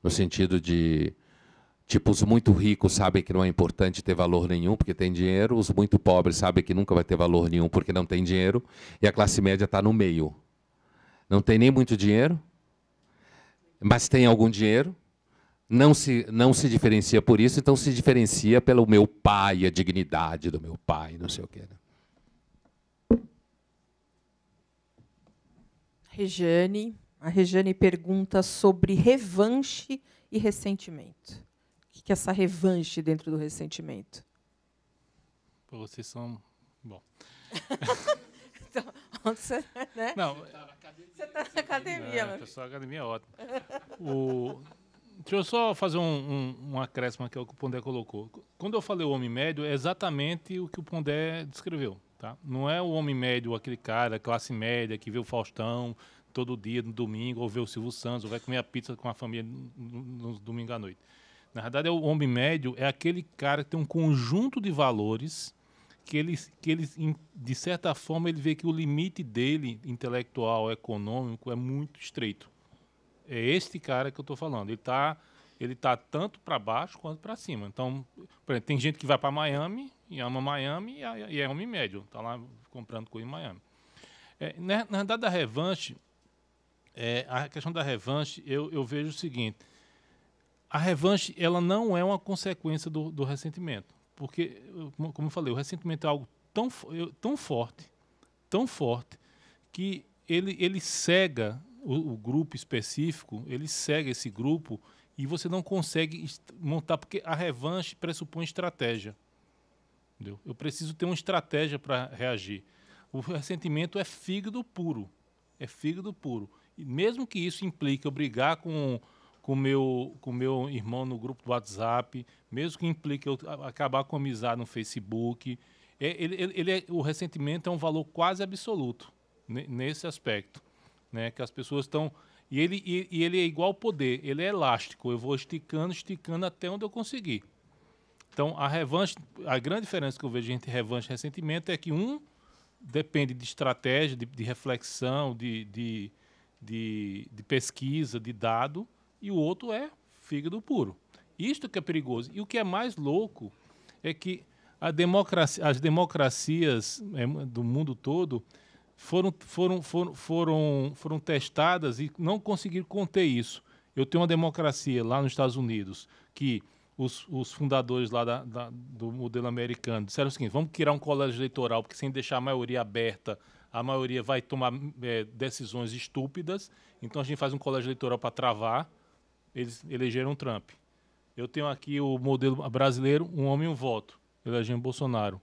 No sentido de, tipo, os muito ricos sabem que não é importante ter valor nenhum porque tem dinheiro, os muito pobres sabem que nunca vai ter valor nenhum porque não tem dinheiro, e a classe média está no meio. Não tem nem muito dinheiro, mas tem algum dinheiro, não se diferencia por isso, então se diferencia pelo meu pai, a dignidade do meu pai, não sei o quê. Né? A Rejane pergunta sobre revanche e ressentimento. O que é essa revanche dentro do ressentimento? Vocês são... Bom. Então, você, né? Não, você está na academia. Mas... Pessoal, a academia é ótima. Deixa eu só fazer um acréscimo aqui ao que o Pondé colocou. Quando eu falei o homem médio, é exatamente o que o Pondé descreveu. Tá? Não é o homem médio, aquele cara, classe média, que vê o Faustão todo dia, no domingo, ou vê o Silvio Santos, ou vai comer a pizza com a família no domingo à noite. Na verdade, o homem médio é aquele cara que tem um conjunto de valores que ele, de certa forma, ele vê que o limite dele, intelectual, econômico, é muito estreito. É este cara que eu estou falando. Ele tá tanto para baixo quanto para cima. Então, por exemplo, tem gente que vai para Miami e ama Miami e é homem médio. Está lá comprando coisa em Miami. Na verdade, da revanche, a questão da revanche, eu vejo o seguinte. A revanche ela não é uma consequência do ressentimento. Porque, como eu falei, o ressentimento é algo tão forte, que ele cega o grupo específico, ele cega esse grupo e você não consegue montar, porque a revanche pressupõe estratégia. Entendeu? Eu preciso ter uma estratégia para reagir. O ressentimento é fígado puro. É fígado puro. E mesmo que isso implique eu brigar com o meu irmão no grupo do WhatsApp, mesmo que implique eu acabar com a amizade no Facebook, o ressentimento é um valor quase absoluto nesse aspecto. Né, que as pessoas estão... E ele é igual ao poder, ele é elástico, eu vou esticando até onde eu conseguir. Então, a revanche, a grande diferença que eu vejo entre revanche e ressentimento é que um depende de estratégia, de reflexão, de pesquisa, de dado, e o outro é fígado puro. Isto que é perigoso. E o que é mais louco é que as democracias do mundo todo foram testadas e não conseguiram conter isso. Eu tenho uma democracia lá nos Estados Unidos que os fundadores lá do modelo americano disseram o seguinte: vamos criar um colégio eleitoral, porque sem deixar a maioria aberta, a maioria vai tomar decisões estúpidas. Então a gente faz um colégio eleitoral para travar. Eles elegeram Trump. Eu tenho aqui o modelo brasileiro, um homem e um voto. Elegeram Bolsonaro.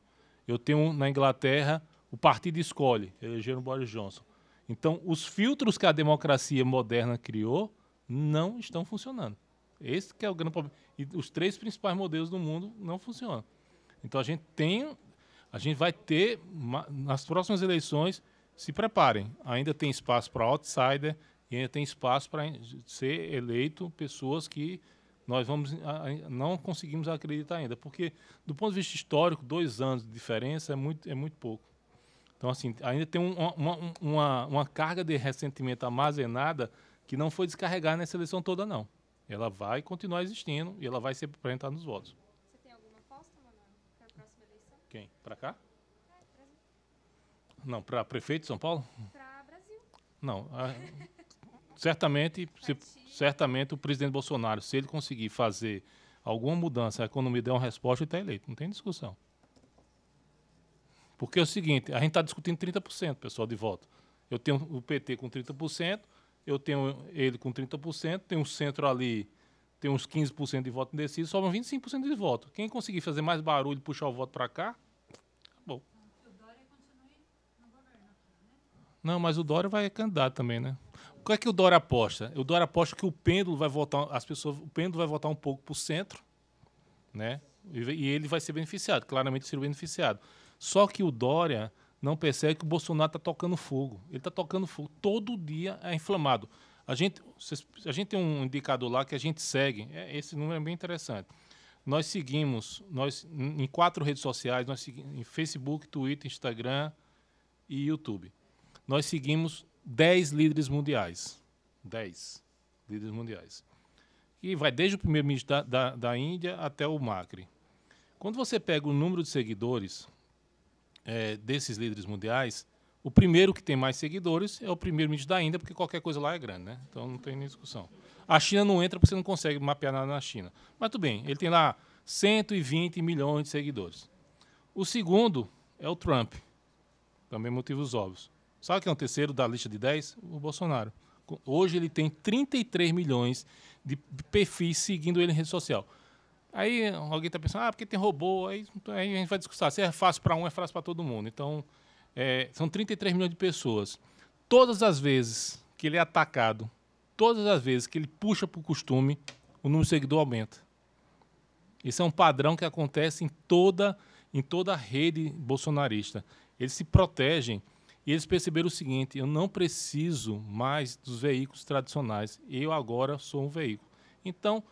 Eu tenho na Inglaterra o partido escolhe. Elegeram Boris Johnson. Então os filtros que a democracia moderna criou não estão funcionando. Esse que é o grande problema. E os 3 principais modelos do mundo não funcionam. Então a gente vai ter, nas próximas eleições, se preparem. Ainda tem espaço para outsider e ainda tem espaço para ser eleito pessoas que nós não conseguimos acreditar ainda. Porque, do ponto de vista histórico, 2 anos de diferença é muito pouco. Então, assim, ainda tem uma carga de ressentimento armazenada que não foi descarregada nessa eleição toda, não. Ela vai continuar existindo e ela vai ser apresentada nos votos. Você tem alguma aposta, Manuel, para a próxima eleição? Quem? Para cá? Brasil. Não, para prefeito de São Paulo? Para Brasil. Não. Certamente o presidente Bolsonaro, se ele conseguir fazer alguma mudança, a economia der uma resposta, ele está eleito. Não tem discussão. Porque é o seguinte, a gente está discutindo 30%, pessoal, de voto. Eu tenho o PT com 30%, eu tenho ele com 30%, tem um centro ali, tem uns 15% de voto indeciso, sobram 25% de voto. Quem conseguir fazer mais barulho e puxar o voto para cá, bom. O Dória continua no governo aqui, né? Não, mas o Dória vai candidato também, né? O que é que o Dória aposta? O Dória aposta que o pêndulo vai voltar, o pêndulo vai voltar um pouco para o centro, né? E ele vai ser beneficiado, claramente ser beneficiado. Só que o Dória não percebe que o Bolsonaro está tocando fogo. Ele está tocando fogo. Todo dia é inflamado. A gente tem um indicador lá que a gente segue. Esse número é bem interessante. Nós seguimos, em 4 redes sociais, nós seguimos em Facebook, Twitter, Instagram e YouTube. Nós seguimos 10 líderes mundiais. 10 líderes mundiais. E vai desde o primeiro-ministro da Índia até o Macri. Quando você pega o número de seguidores desses líderes mundiais, o primeiro que tem mais seguidores é o primeiro-ministro da Índia, porque qualquer coisa lá é grande, né? Então não tem nem discussão. A China não entra porque você não consegue mapear nada na China. Mas tudo bem, ele tem lá 120 milhões de seguidores. O segundo é o Trump, também motivos óbvios. Sabe quem é o terceiro da lista de 10? O Bolsonaro. Hoje ele tem 33 milhões de perfis seguindo ele em rede social. Aí alguém está pensando, porque tem robô, aí a gente vai discutir. Se é fácil para um, é fácil para todo mundo. Então, são 33 milhões de pessoas. Todas as vezes que ele é atacado, todas as vezes que ele puxa para o costume, o número de seguidor aumenta. Esse é um padrão que acontece em toda a rede bolsonarista. Eles se protegem e eles perceberam o seguinte: eu não preciso mais dos veículos tradicionais, eu agora sou um veículo. Então,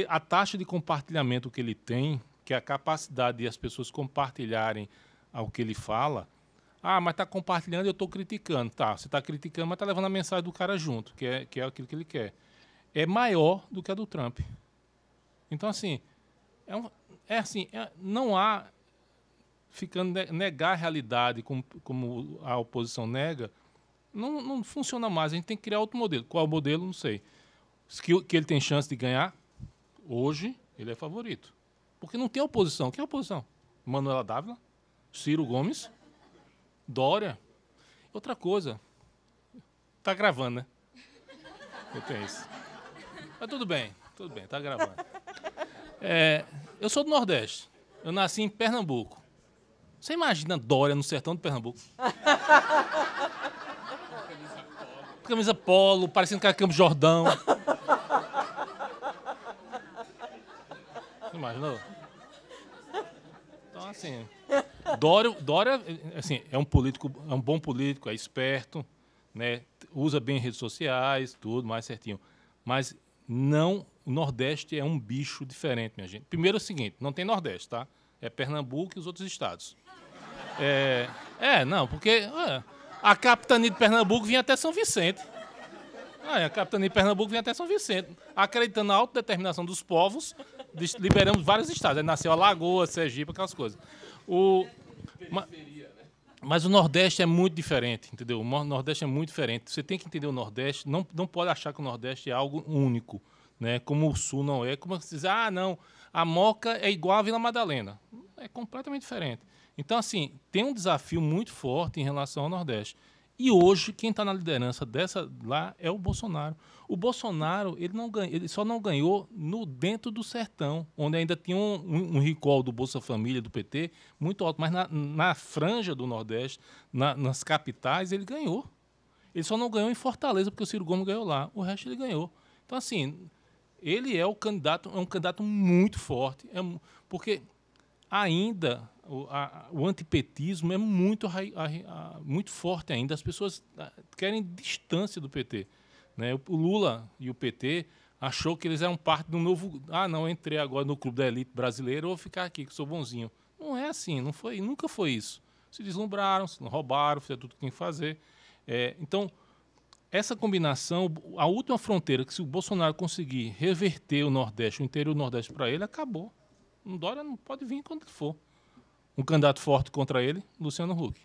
a taxa de compartilhamento que ele tem, que é a capacidade de as pessoas compartilharem o que ele fala. Mas está compartilhando e eu estou criticando. Tá, você está criticando, mas está levando a mensagem do cara junto, que é aquilo que ele quer. É maior do que a do Trump. Então, assim, não há ficando negar a realidade como a oposição nega, não funciona mais. A gente tem que criar outro modelo. Qual modelo? Não sei. Que ele tem chance de ganhar? Hoje, ele é favorito. Porque não tem oposição. Quem é a oposição? Manuela Dávila? Ciro Gomes? Dória? Outra coisa. Tá gravando, né? Eu tenho isso. Mas tudo bem, tá gravando. Eu sou do Nordeste. Eu nasci em Pernambuco. Você imagina Dória no sertão de Pernambuco? Camisa polo, parecendo que era Campos Jordão. Você imaginou? Então, assim, Dória assim, é um bom político, é esperto, né? Usa bem redes sociais, tudo mais certinho. Mas o Nordeste é um bicho diferente, minha gente. Primeiro é o seguinte, não tem Nordeste, tá? É Pernambuco e os outros estados. Não, porque a capitania de Pernambuco vinha até São Vicente. A capitania de Pernambuco vinha até São Vicente. Acreditando na autodeterminação dos povos, liberamos vários estados. Aí nasceu Alagoas, Sergipe, aquelas coisas. Periferia, Mas o Nordeste é muito diferente, entendeu? O Nordeste é muito diferente. Você tem que entender o Nordeste. Não pode achar que o Nordeste é algo único, né? Como o Sul não é. Como você diz, não, a Moca é igual à Vila Madalena. É completamente diferente. Então, assim, tem um desafio muito forte em relação ao Nordeste. E hoje, quem está na liderança dessa lá é o Bolsonaro. O Bolsonaro, ele só não ganhou dentro do sertão, onde ainda tinha um recall do Bolsa Família, do PT, muito alto. Mas na franja do Nordeste, nas capitais, ele ganhou. Ele só não ganhou em Fortaleza, porque o Ciro Gomes ganhou lá. O resto ele ganhou. Então, assim, ele é um candidato muito forte, porque ainda o antipetismo é muito forte ainda. As pessoas querem distância do PT. Né? O Lula e o PT achou que eles eram parte de um novo... não, eu entrei agora no clube da elite brasileira, eu vou ficar aqui, que sou bonzinho. Não é assim, nunca foi isso. Se deslumbraram, se roubaram, fizeram tudo o que tinha que fazer. Então, essa combinação, a última fronteira, que se o Bolsonaro conseguir reverter o Nordeste, o interior do Nordeste para ele, acabou. O Dória não pode vir quando for. Um candidato forte contra ele, Luciano Huck.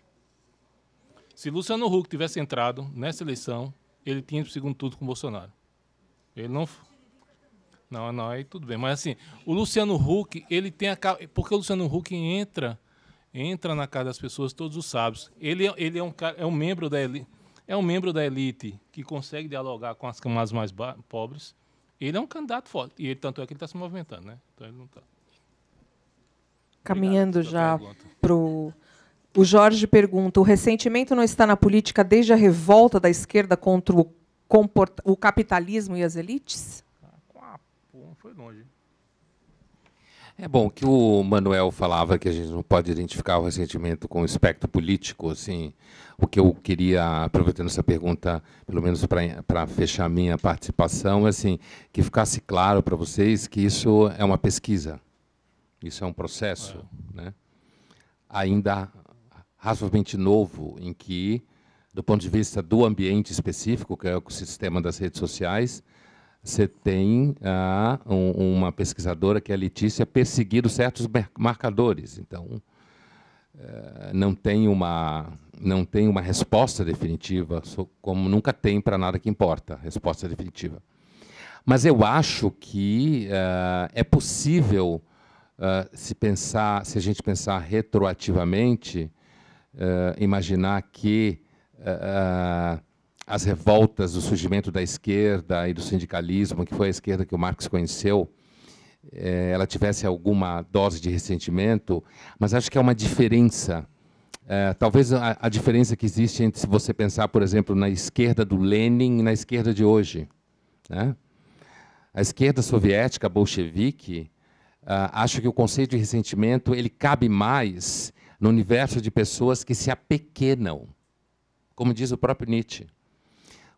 Se Luciano Huck tivesse entrado nessa eleição, ele tinha o segundo turno com o Bolsonaro. Ele não... Não, aí tudo bem. Mas assim, o Luciano Huck, ele tem porque o Luciano Huck entra na casa das pessoas todos os sábados. Ele é um membro da elite que consegue dialogar com as camadas mais pobres. Ele é um candidato forte. E tanto é que ele está se movimentando, né? Então ele não está. Caminhando já para o Jorge pergunta: o ressentimento não está na política desde a revolta da esquerda contra o capitalismo e as elites? Foi longe. É bom que o Manuel falava que a gente não pode identificar o ressentimento com o espectro político. Assim, o que eu queria, aproveitando essa pergunta, pelo menos para fechar a minha participação, assim, que ficasse claro para vocês que isso é uma pesquisa. Isso é um processo, né? Ainda razoavelmente novo, em que, do ponto de vista do ambiente específico, que é o ecossistema das redes sociais, você tem uma pesquisadora, que é a Letícia, perseguindo certos marcadores. Então, não tem uma resposta definitiva, como nunca tem para nada que importa, resposta definitiva. Mas eu acho que é possível... se a gente pensar retroativamente, imaginar que as revoltas do surgimento da esquerda e do sindicalismo, que foi a esquerda que o Marx conheceu, ela tivesse alguma dose de ressentimento, mas acho que é uma diferença. Talvez a diferença que existe entre se você pensar, por exemplo, na esquerda do Lenin e na esquerda de hoje, né? A esquerda soviética, bolchevique, acho que o conceito de ressentimento ele cabe mais no universo de pessoas que se apequenam, como diz o próprio Nietzsche.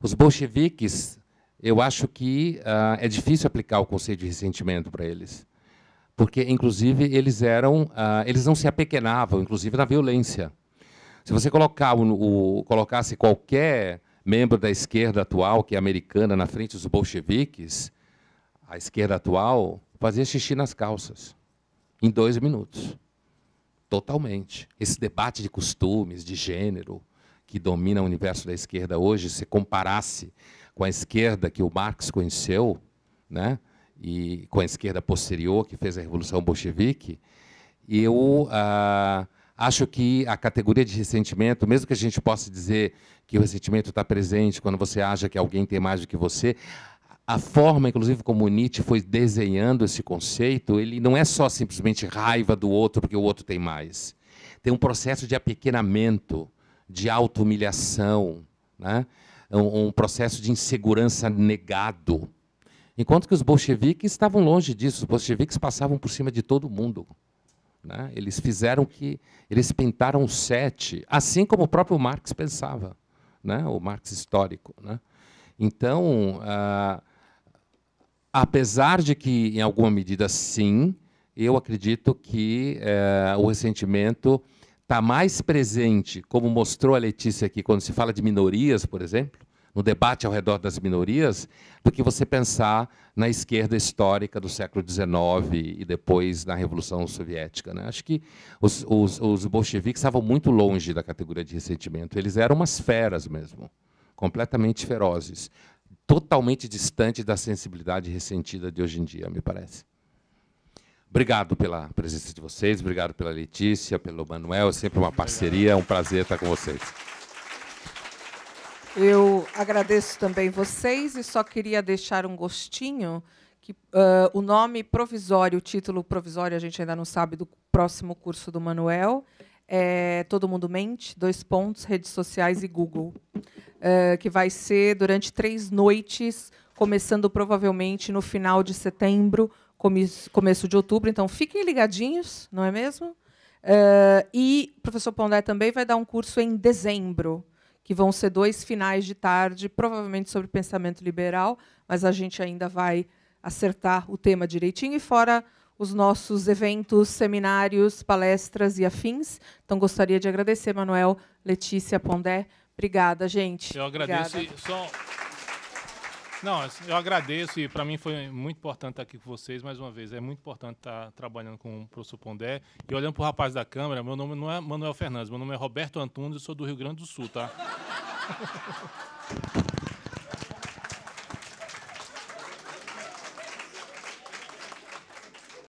Os bolcheviques, eu acho que é difícil aplicar o conceito de ressentimento para eles, porque, inclusive, eles não se apequenavam, inclusive, na violência. Se você colocasse qualquer membro da esquerda atual, que é americana, na frente dos bolcheviques, a esquerda atual fazia xixi nas calças, em 2 minutos. Totalmente. Esse debate de costumes, de gênero, que domina o universo da esquerda hoje, se comparasse com a esquerda que o Marx conheceu, né, e com a esquerda posterior, que fez a Revolução Bolchevique, eu acho que a categoria de ressentimento, mesmo que a gente possa dizer que o ressentimento está presente quando você acha que alguém tem mais do que você, a forma, inclusive, como o Nietzsche foi desenhando esse conceito, ele não é só simplesmente raiva do outro porque o outro tem mais. Tem um processo de apequenamento, de auto-humilhação, né? Um processo de insegurança negado. Enquanto que os bolcheviques estavam longe disso. Os bolcheviques passavam por cima de todo mundo, né? Eles pintaram o 7, assim como o próprio Marx pensava, né? O Marx histórico, né? Então, apesar de que, em alguma medida, sim, eu acredito que o ressentimento está mais presente, como mostrou a Letícia aqui, quando se fala de minorias, por exemplo, no debate ao redor das minorias, do que você pensar na esquerda histórica do século XIX e depois na Revolução Soviética, né? Acho que os bolcheviques estavam muito longe da categoria de ressentimento. Eles eram umas feras mesmo, completamente ferozes, totalmente distante da sensibilidade ressentida de hoje em dia, me parece. Obrigado pela presença de vocês, obrigado pela Letícia, pelo Manuel, é sempre uma parceria, é um prazer estar com vocês. Eu agradeço também vocês e só queria deixar um gostinho que o nome provisório, o título provisório, a gente ainda não sabe, do próximo curso do Manuel, é Todo Mundo Mente, : redes sociais e Google, que vai ser durante 3 noites, começando provavelmente no final de setembro, começo de outubro. Então, fiquem ligadinhos, não é mesmo? E o professor Pondé também vai dar um curso em dezembro, que vão ser 2 finais de tarde, provavelmente sobre pensamento liberal, mas a gente ainda vai acertar o tema direitinho, e fora os nossos eventos, seminários, palestras e afins. Então, gostaria de agradecer, Manuel, Letícia, Pondé. Obrigada, gente. Eu agradeço. Obrigada. Não, eu agradeço, e para mim foi muito importante estar aqui com vocês mais uma vez. É muito importante estar trabalhando com o professor Pondé. E olhando para o rapaz da câmera, meu nome não é Manuel Fernandes, meu nome é Roberto Antunes, eu sou do Rio Grande do Sul, tá?